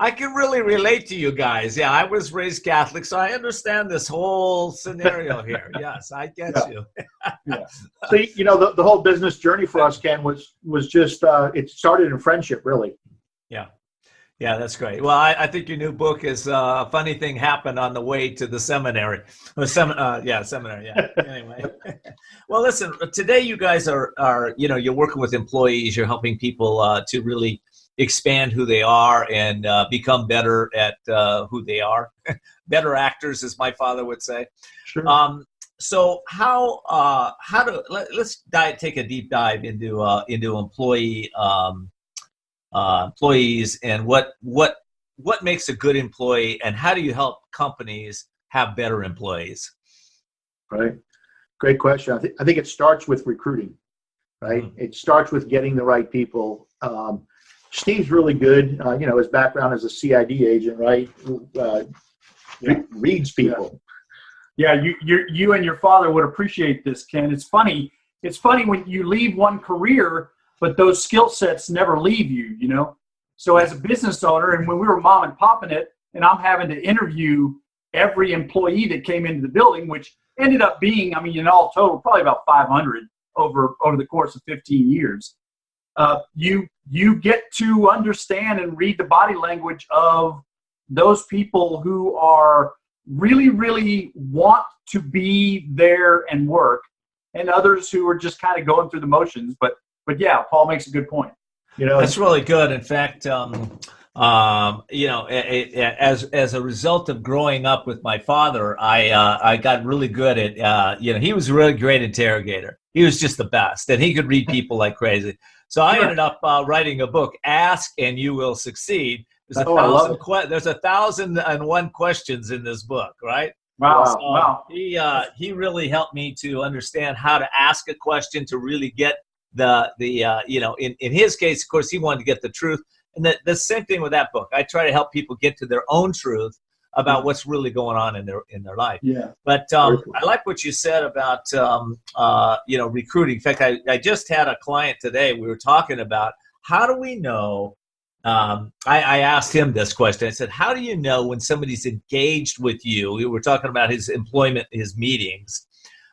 I can really relate to you guys. Yeah, I was raised Catholic, so I understand this whole scenario here. Yes, I get you. Yeah. So the whole business journey for us, Ken, was just it started in friendship, really. Yeah. Yeah, that's great. Well, I think your new book is a funny thing happened on the way to the seminary. Seminary. Yeah. Anyway, well, listen. Today, you guys are you're working with employees. You're helping people to really expand who they are and become better at who they are. Better actors, as my father would say. Sure. So let's take a deep dive into employees and what makes a good employee, and how do you help companies have better employees? Right. Great question. I think it starts with recruiting, right? Mm-hmm. It starts with getting the right people. Steve's really good. His background as a CID agent, right? Reads people. Yeah, you and your father would appreciate this, Ken. It's funny when you leave one career, but those skill sets never leave you, So as a business owner, and when we were mom and popping it, and I'm having to interview every employee that came into the building, which ended up being, in all total, probably about 500 over the course of 15 years. You get to understand and read the body language of those people who are really, really want to be there and work, and others who are just kind of going through the motions. But yeah, Paul makes a good point. That's really good. In fact, as a result of growing up with my father, I got really good at, he was a really great interrogator. He was just the best, and he could read people like crazy. So I ended up writing a book, Ask and You Will Succeed. There's 1,001 questions in this book, right? Wow. So wow. He really helped me to understand how to ask a question to really get in his case, of course, he wanted to get the truth. And the same thing with that book. I try to help people get to their own truth about what's really going on in their life. Yeah. But I like what you said about recruiting. In fact, I just had a client today. We were talking about how do we know. I asked him this question. I said, how do you know when somebody's engaged with you? We were talking about his employment, his meetings.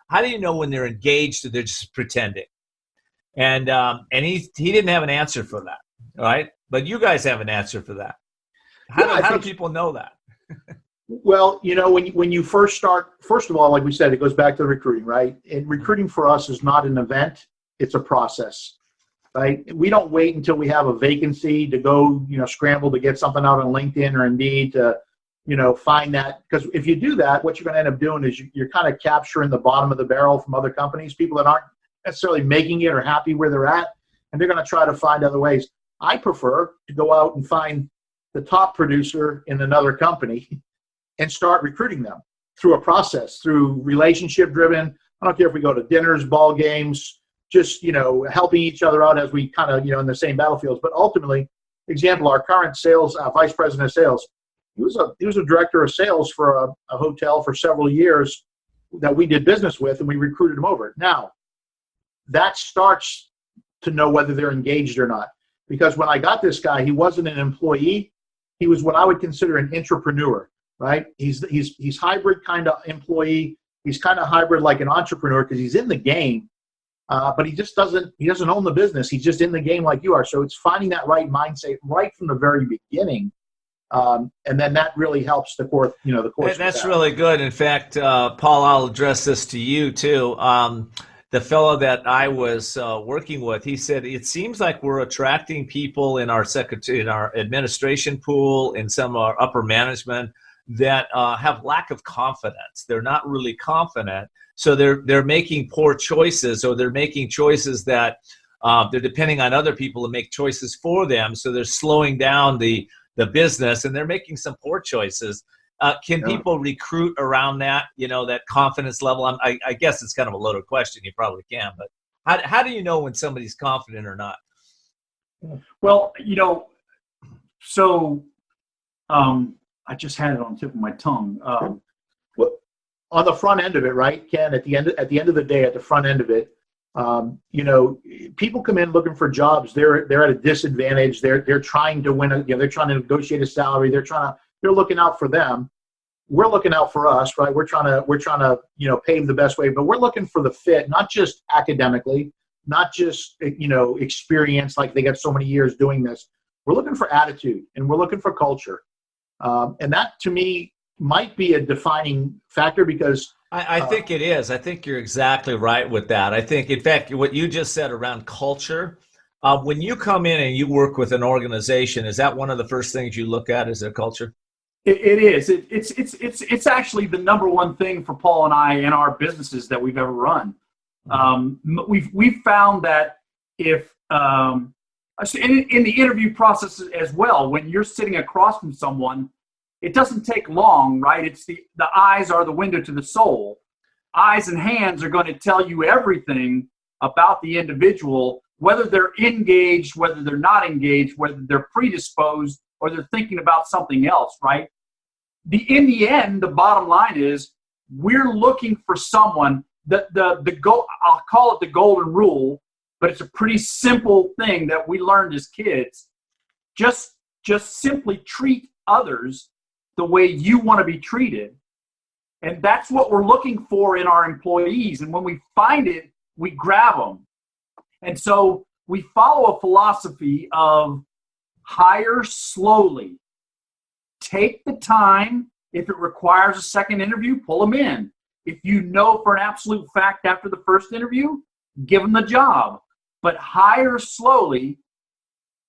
How do you know when they're engaged or they're just pretending? And he didn't have an answer for that, right? But you guys have an answer for that. How do people know that? Well, when you first start, first of all, like we said, it goes back to the recruiting, right? And recruiting for us is not an event; it's a process, right? We don't wait until we have a vacancy to go, scramble to get something out on LinkedIn or Indeed to, find that. Because if you do that, what you're going to end up doing is you're kind of capturing the bottom of the barrel from other companies, people that aren't necessarily making it or happy where they're at, and they're going to try to find other ways. I prefer to go out and find the top producer in another company and start recruiting them through a process, through relationship driven. I don't care if we go to dinners, ball games, just, helping each other out as we kind of, in the same battlefields. But ultimately, example, our current sales, vice president of sales, he was a director of sales for a hotel for several years that we did business with, and we recruited him over. Now, that starts to know whether they're engaged or not. Because when I got this guy, he wasn't an employee. He was what I would consider an entrepreneur, right? He's hybrid kind of employee. He's kind of hybrid like an entrepreneur because he's in the game, but he doesn't own the business. He's just in the game like you are. So it's finding that right mindset right from the very beginning. And then that really helps the course. That's really good. In fact, Paul, I'll address this to you too. The fellow that I was working with, he said, it seems like we're attracting people in our administration pool, in some of our upper management that have lack of confidence. They're not really confident. So they're making poor choices, or they're making choices that they're depending on other people to make choices for them. So they're slowing down the business, and they're making some poor choices. Can people recruit around that, that confidence level? I guess it's kind of a loaded question. You probably can, but how do you know when somebody's confident or not? Well, I just had it on the tip of my tongue. Well, on the front end of it, right, Ken? At the end of the day, at the front end of it, people come in looking for jobs. They're at a disadvantage. They're trying to win. They're trying to negotiate a salary. They're looking out for them. We're looking out for us, right? We're trying to pave the best way, but we're looking for the fit, not just academically, not just experience, like they got so many years doing this. We're looking for attitude, and we're looking for culture, and that to me might be a defining factor because I think it is. I think you're exactly right with that. I think, in fact, what you just said around culture. When you come in and you work with an organization, is that one of the first things you look at? Is their culture? It is. It's actually the number one thing for Paul and I in our businesses that we've ever run. We've found that if in the interview process as well, when you're sitting across from someone, it doesn't take long, right? It's the eyes are the window to the soul. eyes and hands are going to tell you everything about the individual, whether they're engaged, whether they're not engaged, whether they're predisposed, or they're thinking about something else, right? In the end, the bottom line is we're looking for someone that I'll call it the golden rule, but it's a pretty simple thing that we learned as kids. Just simply treat others the way you want to be treated. And that's what we're looking for in our employees. And when we find it, we grab them. And so we follow a philosophy of hire slowly. Take the time. If it requires a second interview, pull them in. If you know for an absolute fact after the first interview, give them the job. But hire slowly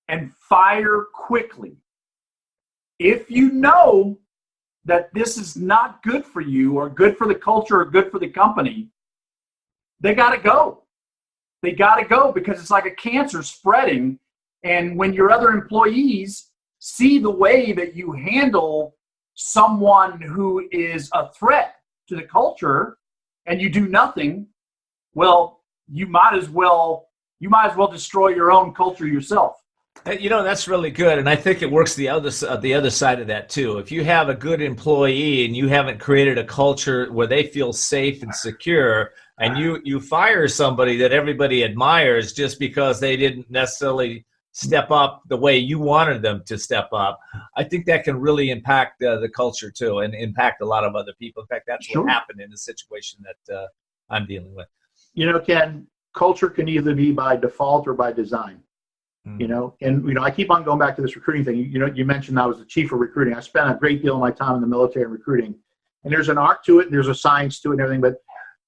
and fire quickly. If you know that this is not good for you or good for the culture or good for the company, they got to go. They got to go because it's like a cancer spreading. And when your other employees see the way that you handle someone who is a threat to the culture and you do nothing, well, you might as well destroy your own culture yourself. You know, that's really good, and I think it works the other side of that too. If you have a good employee and you haven't created a culture where they feel safe and secure, and you fire somebody that everybody admires just because they didn't necessarily step up the way you wanted them to step up, I think that can really impact the culture too, and impact a lot of other people. In fact, that's what happened in the situation that I'm dealing with. You know, Ken, culture can either be by default or by design. You know, and, you know, I keep on going back to this recruiting thing. You know, you mentioned I was the chief of recruiting. I spent a great deal of my time in the military and recruiting. And there's an art to it, and there's a science to it and everything. But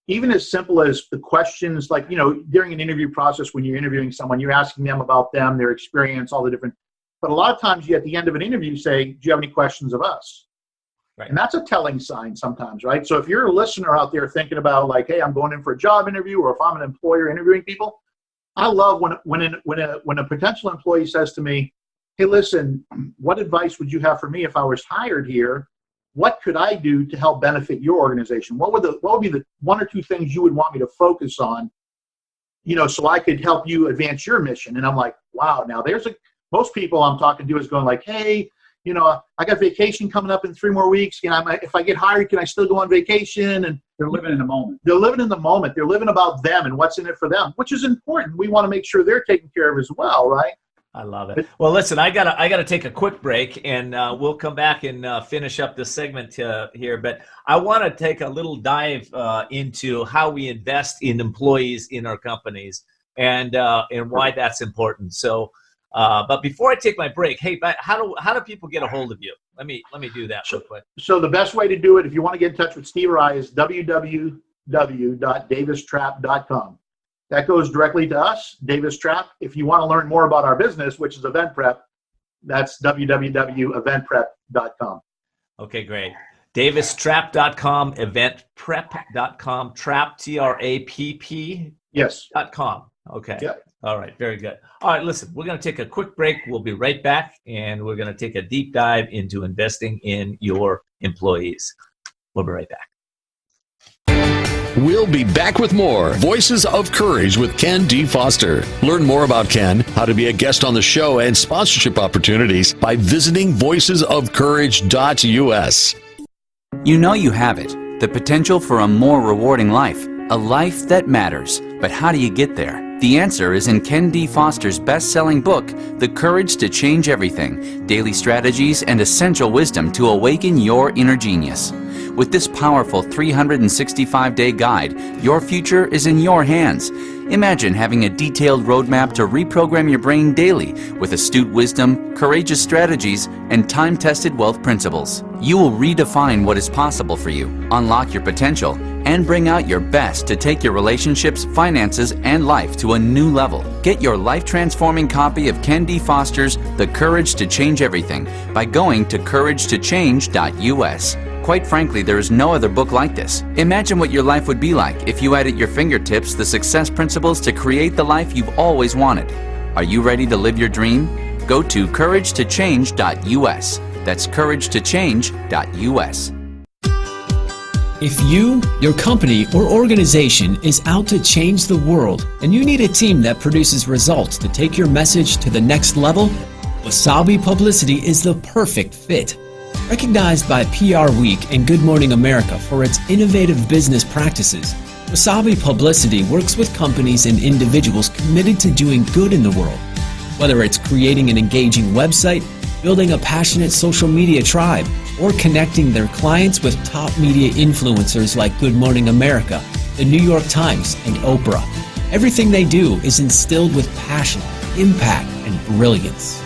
even as simple as the questions, like, you know, during an interview process, when you're interviewing someone, you're asking them about them, their experience, all the different. But a lot of times you, at the end of an interview, say, do you have any questions of us? Right. And that's a telling sign sometimes, right? So if you're a listener out there thinking about, like, hey, I'm going in for a job interview, or if I'm an employer interviewing people, I love when a potential employee says to me, hey, listen, what advice would you have for me if I was hired here? What could I do to help benefit your organization? What would be the one or two things you would want me to focus on, you know, so I could help you advance your mission? And I'm like, wow, now most people I'm talking to is going like, hey, you know, I got vacation coming up in 3 more weeks. You know, if I get hired, can I still go on vacation? And they're living in the moment. They're living in the moment. They're living about them and what's in it for them, which is important. We want to make sure they're taken care of as well, right? I love it. Well, listen, I gotta take a quick break, and we'll come back and finish up this segment here. But I want to take a little dive into how we invest in employees in our companies, and why that's important. So. But before I take my break, hey, how do people get a hold of you? Let me do that real quick. So the best way to do it, if you want to get in touch with Steve or I, is www.davistrapp.com. That goes directly to us, Davis Trapp. If you want to learn more about our business, which is EventPrep, that's www.eventprep.com. Okay, great. DavisTrapp.com, EventPrep.com, Trapp, Trapp. Yes. .com. Okay. Yeah. All right. Very good. All right. Listen, we're going to take a quick break. We'll be right back, and we're going to take a deep dive into investing in your employees. We'll be right back. We'll be back with more Voices of Courage with Ken D. Foster. Learn more about Ken, how to be a guest on the show, and sponsorship opportunities by visiting voicesofcourage.us. You know you have it, the potential for a more rewarding life, a life that matters. But how do you get there? The answer is in Ken D. Foster's best-selling book, The Courage to Change Everything, Daily Strategies and Essential Wisdom to Awaken Your Inner Genius. With this powerful 365-day guide, your future is in your hands. Imagine having a detailed roadmap to reprogram your brain daily with astute wisdom, courageous strategies, and time-tested wealth principles. You will redefine what is possible for you, unlock your potential, and bring out your best to take your relationships, finances, and life to a new level. Get your life-transforming copy of Ken D. Foster's The Courage to Change Everything by going to couragetochange.us. Quite frankly, there is no other book like this. Imagine what your life would be like if you had at your fingertips the success principles to create the life you've always wanted. Are you ready to live your dream? Go to couragetochange.us. That's couragetochange.us. If you, your company, or organization is out to change the world and you need a team that produces results to take your message to the next level, Wasabi Publicity is the perfect fit. Recognized by PR Week and Good Morning America for its innovative business practices, Wasabi Publicity works with companies and individuals committed to doing good in the world. Whether it's creating an engaging website, building a passionate social media tribe, or connecting their clients with top media influencers like Good Morning America, the New York Times, and Oprah. Everything they do is instilled with passion, impact, and brilliance.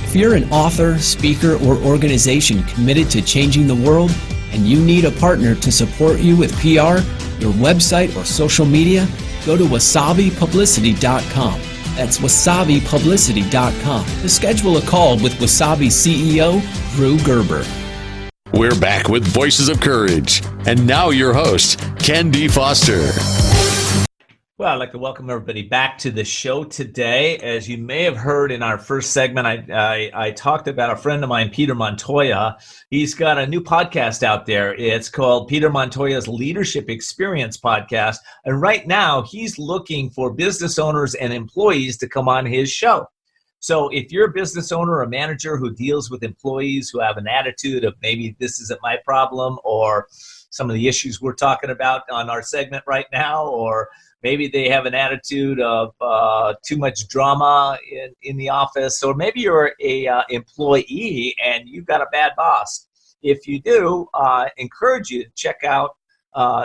If you're an author, speaker, or organization committed to changing the world and you need a partner to support you with PR, your website, or social media, go to wasabipublicity.com. That's wasabipublicity.com to schedule a call with Wasabi CEO Drew Gerber. We're back with Voices of Courage. And now your host, Ken D. Foster. Well, I'd like to welcome everybody back to the show today. As you may have heard in our first segment, I talked about a friend of mine, Peter Montoya. He's got a new podcast out there. It's called Peter Montoya's Leadership Experience Podcast. And right now, he's looking for business owners and employees to come on his show. So if you're a business owner or a manager who deals with employees who have an attitude of maybe this isn't my problem, or some of the issues we're talking about on our segment right now, or maybe they have an attitude of too much drama in the office, or maybe you're a employee and you've got a bad boss. If you do, encourage you to check out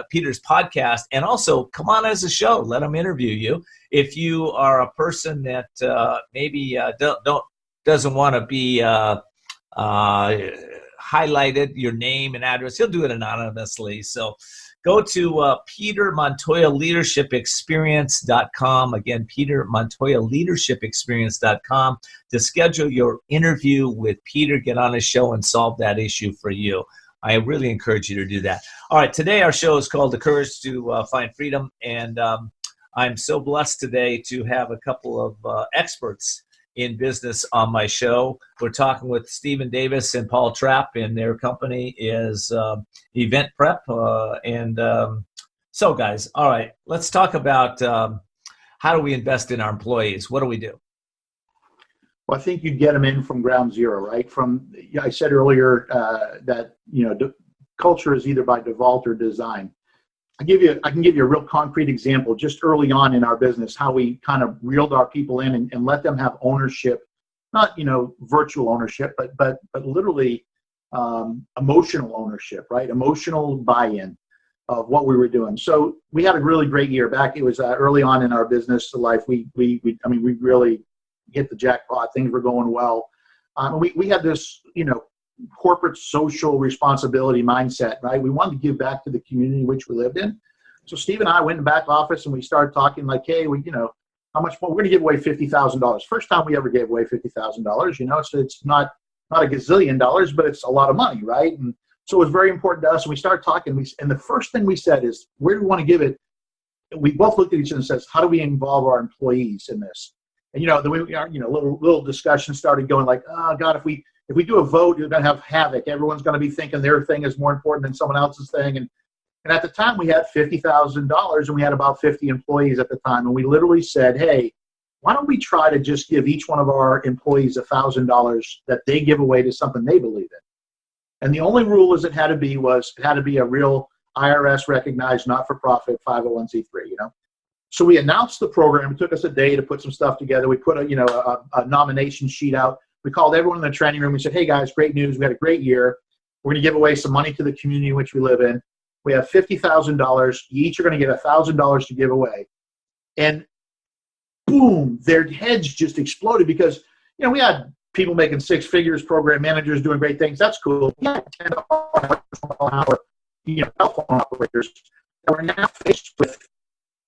Peter's podcast, and also come on as a show. Let him interview you. If you are a person that maybe doesn't want to be highlighted, your name and address, he'll do it anonymously. So go to PeterMontoyaLeadershipExperience.com. Again, PeterMontoyaLeadershipExperience.com to schedule your interview with Peter, get on his show and solve that issue for you. I really encourage you to do that. All right, today our show is called The Courage to Find Freedom, and I'm so blessed today to have a couple of experts in business on my show. We're talking with Stephen Davis and Paul Trapp, and their company is EventPrep. So guys, all right, let's talk about how do we invest in our employees? What do we do? Well, I think you get them in from ground zero, right? I said earlier that culture is either by default or design. I can give you a real concrete example. Just early on in our business, how we kind of reeled our people in and let them have ownership, not virtual ownership, but literally emotional ownership, right? Emotional buy-in of what we were doing. So we had a really great year back. It was early on in our business life. We really hit the jackpot. Things were going well. We had this, corporate social responsibility mindset, right? We wanted to give back to the community in which we lived in. So Steve and I went in the back office and we started talking like, hey, how much more? We're going to give away $50,000. First time we ever gave away $50,000. So it's not a gazillion dollars, but it's a lot of money, right? And so it was very important to us. And we started talking. And the first thing we said is, where do we want to give it? We both looked at each other and said, how do we involve our employees in this? And then we, little discussion started going like, oh God, if we do a vote, you're going to have havoc. Everyone's going to be thinking their thing is more important than someone else's thing. And at the time we had $50,000 and we had about 50 employees at the time. And we literally said, hey, why don't we try to just give each one of our employees $1,000 that they give away to something they believe in? And the only rule is it had to be a real IRS recognized, not-for-profit 501c3, So we announced the program. It took us a day to put some stuff together. We put a nomination sheet out. We called everyone in the training room. We said, hey guys, great news. We had a great year. We're going to give away some money to the community in which we live in. We have $50,000. You each are going to get $1,000 to give away. And boom, their heads just exploded because, we had people making six figures, program managers doing great things. That's cool. We had 10 hour telephone operators that were now faced with,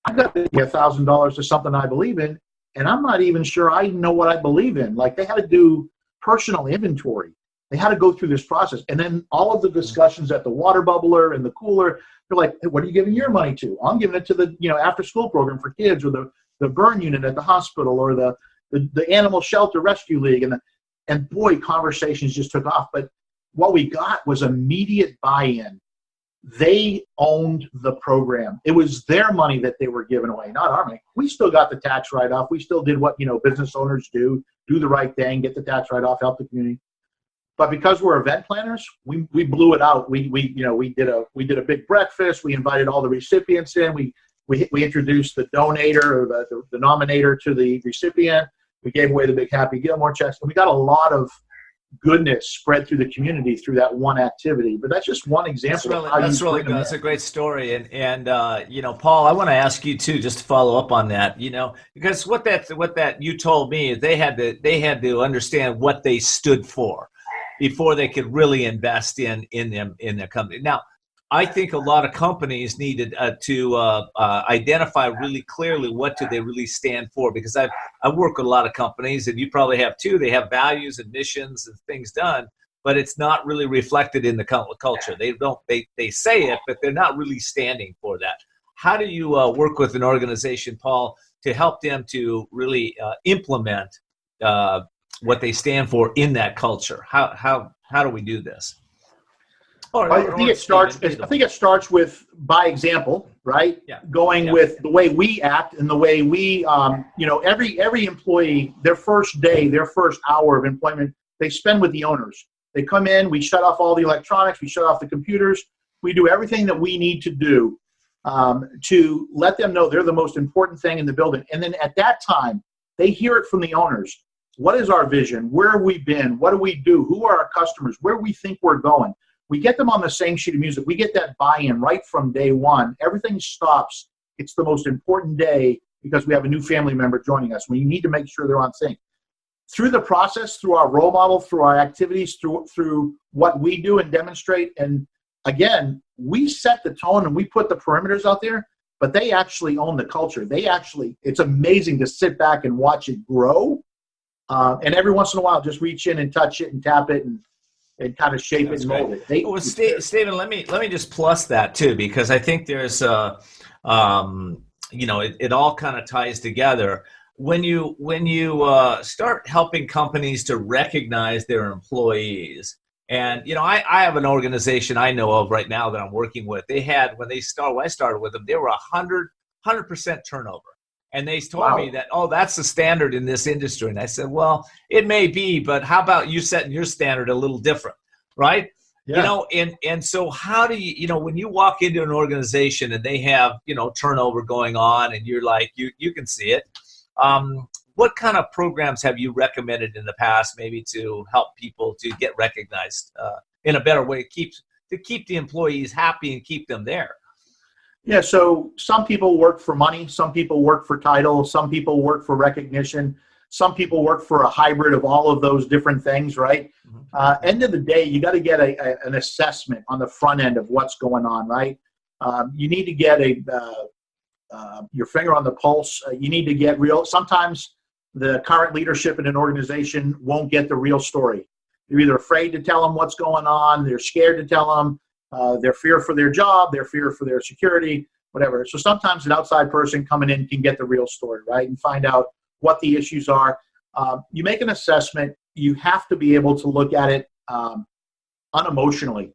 I've got to give $1,000 to something I believe in, and I'm not even sure I know what I believe in. Like, they had to do personal inventory. They had to go through this process. And then all of the discussions at the water bubbler and the cooler, they're like, hey, what are you giving your money to? I'm giving it to the after school program for kids, or the burn unit at the hospital, or the animal shelter rescue league. And boy, conversations just took off. But what we got was immediate buy-in they owned the program. It was their money that they were giving away, not our money. We still got the tax write-off. We still did what, business owners do the right thing, get the tax write-off, help the community. But because we're event planners, we blew it out. We did a big breakfast. We invited all the recipients in. We introduced the donator or the nominator to the recipient. We gave away the big Happy Gilmore checks. And we got a lot of goodness spread through the community through that one activity. But that's just one example. That's really good. That's a great story. And Paul, I want to ask you too, just to follow up on that, because what that you told me is they had to understand what they stood for before they could really invest in their company. Now, I think a lot of companies needed to identify really clearly what do they really stand for, because I work with a lot of companies, and you probably have too. They have values and missions and things done, but it's not really reflected in the culture. They say it, but they're not really standing for that. How do you work with an organization, Paul, to help them to really implement what they stand for in that culture? How do we do this? I think it starts with by example, right? Yeah. Going with the way we act and the way we, every employee, their first day, their first hour of employment, they spend with the owners. They come in, we shut off all the electronics, we shut off the computers, we do everything that we need to do to let them know they're the most important thing in the building. And then at that time, they hear it from the owners. What is our vision? Where have we been? What do we do? Who are our customers? Where we think we're going? We get them on the same sheet of music. We get that buy-in right from day one. Everything stops. It's the most important day because we have a new family member joining us. We need to make sure they're on sync. Through the process, through our role model, through our activities, through what we do and demonstrate, and again, we set the tone and we put the perimeters out there, but they actually own the culture. It's amazing to sit back and watch it grow. And every once in a while, just reach in and touch it and tap it and kind of shape it and mold it. Well, Stephen, let me just plus that too, because I think there's it all kind of ties together. When you start helping companies to recognize their employees, and I have an organization I know of right now that I'm working with. They had when I started with them, they were 100% turnover. And they told me that, that's the standard in this industry. And I said, well, it may be, but how about you setting your standard a little different, right? Yeah. And so how do you, when you walk into an organization and they have, turnover going on and you're like, you can see it. What kind of programs have you recommended in the past maybe to help people to get recognized in a better way, to keep the employees happy and keep them there? Yeah, so some people work for money, some people work for title, some people work for recognition, some people work for a hybrid of all of those different things, right? End of the day, you got to get an assessment on the front end of what's going on, right? You need to get your finger on the pulse. You need to get real. Sometimes the current leadership in an organization won't get the real story. They're either afraid to tell them what's going on, they're scared to tell them. Their fear for their job, their fear for their security, whatever. So sometimes an outside person coming in can get the real story, right, and find out what the issues are. You make an assessment. You have to be able to look at it unemotionally.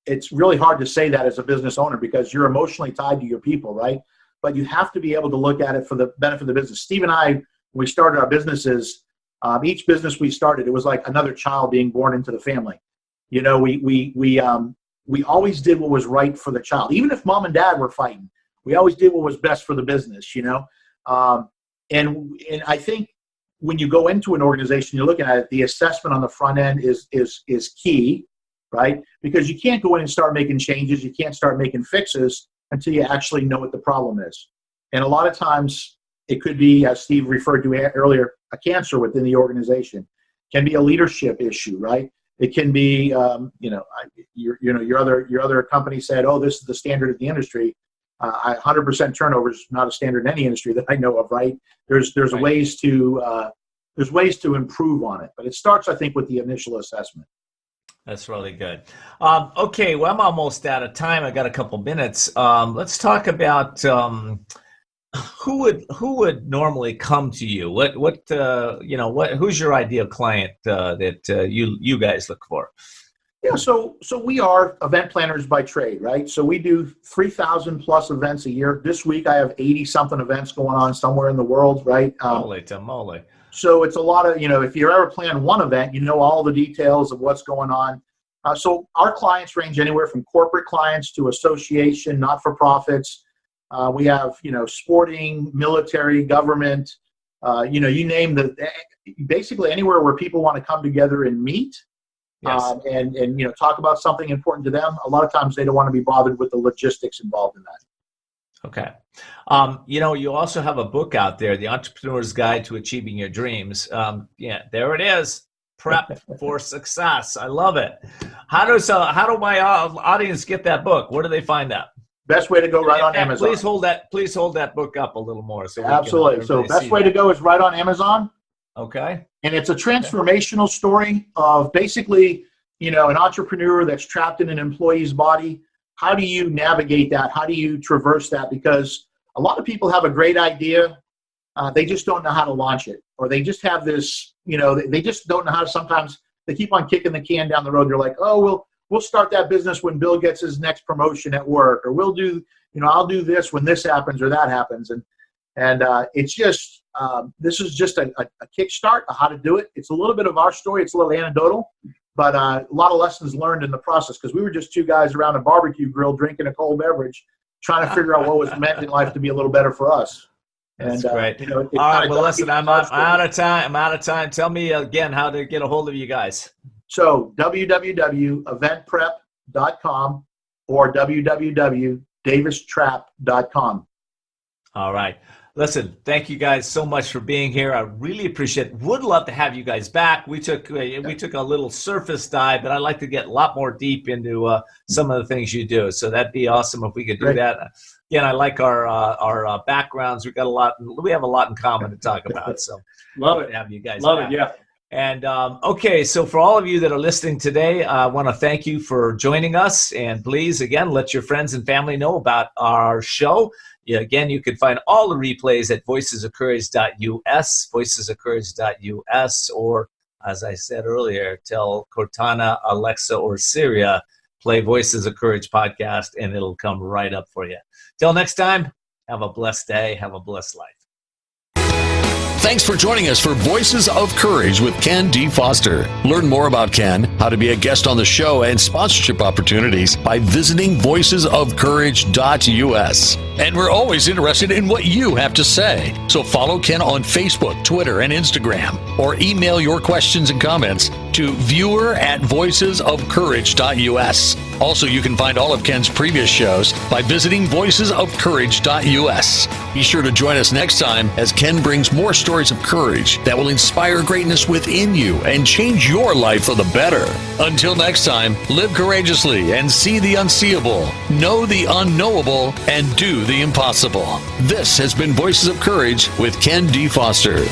It's really hard to say that as a business owner because you're emotionally tied to your people, right? But you have to be able to look at it for the benefit of the business. Steve and I, when we started our businesses, each business we started, it was like another child being born into the family. We always did what was right for the child. Even if mom and dad were fighting, we always did what was best for the business, And I think when you go into an organization, you're looking at it, the assessment on the front end is key, right? Because you can't go in and start making changes. You can't start making fixes until you actually know what the problem is. And a lot of times it could be, as Steve referred to earlier, a cancer within the organization. It can be a leadership issue, right? It can be, your other company said, this is the standard of the industry. 100% turnover is not a standard in any industry that I know of, right? There's right. ways to improve on it, but it starts, I think, with the initial assessment. That's really good. Okay, well, I'm almost out of time. I got a couple minutes. Let's talk about who would normally come to you. Who's your ideal client that you guys look for? Yeah, so we are event planners by trade, right? So we do 3,000 plus events a year. This week I have 80 something events going on somewhere in the world, right? Holy tamale. So it's a lot of, if you ever plan one event, you know all the details of what's going on. So our clients range anywhere from corporate clients to association, not-for-profits. We have, sporting, military, government, you name basically anywhere where people want to come together and meet. Yes. And talk about something important to them. A lot of times they don't want to be bothered with the logistics involved in that. Okay. You also have a book out there, The Entrepreneur's Guide to Achieving Your Dreams. There it is. Prep for Success. I love it. How do my audience get that book? Where do they find that? Best way to go right on Amazon. Please hold that book up a little more. Absolutely. So best way to go is right on Amazon. Okay. And it's a transformational story of basically, an entrepreneur that's trapped in an employee's body. How do you navigate that? How do you traverse that? Because a lot of people have a great idea. They just don't know how to launch it. Or they just have this, they just don't know how to, sometimes they keep on kicking the can down the road. They're like, oh, we'll start that business when Bill gets his next promotion at work. Or we'll do, I'll do this when this happens or that happens. And it's just, this is just a kickstart of how to do it. It's a little bit of our story. It's a little anecdotal, but a lot of lessons learned in the process because we were just two guys around a barbecue grill drinking a cold beverage, trying to figure out what was meant in life to be a little better for us. That's great. All right, well, listen, I'm out of time. Tell me again how to get a hold of you guys. So www.eventprep.com or www.davistrap.com. All right. Listen, thank you guys so much for being here. I really appreciate it. Would love to have you guys back. We took a little surface dive, but I'd like to get a lot more deep into some of the things you do. So that'd be awesome if we could do that. Again, I like our backgrounds. We have a lot in common to talk about. So love it. Have you guys love back. it. Yeah. And okay, so for all of you that are listening today, I want to thank you for joining us. And please, again, let your friends and family know about our show. Again, you can find all the replays at voicesofcourage.us, voicesofcourage.us, or as I said earlier, tell Cortana, Alexa, or Syria, play Voices of Courage podcast, and it'll come right up for you. Till next time, have a blessed day. Have a blessed life. Thanks for joining us for Voices of Courage with Ken D. Foster. Learn more about Ken, how to be a guest on the show, and sponsorship opportunities by visiting voicesofcourage.us. And we're always interested in what you have to say. So follow Ken on Facebook, Twitter, and Instagram, or email your questions and comments to viewer@voicesofcourage.us. Also, you can find all of Ken's previous shows by visiting voicesofcourage.us. Be sure to join us next time as Ken brings more stories of courage that will inspire greatness within you and change your life for the better. Until next time, live courageously and see the unseeable, know the unknowable, and do the impossible. This has been Voices of Courage with Ken D. Foster.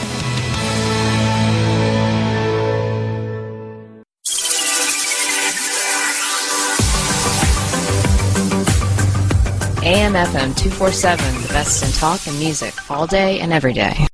AM/FM 247, the best in talk and music all day and every day.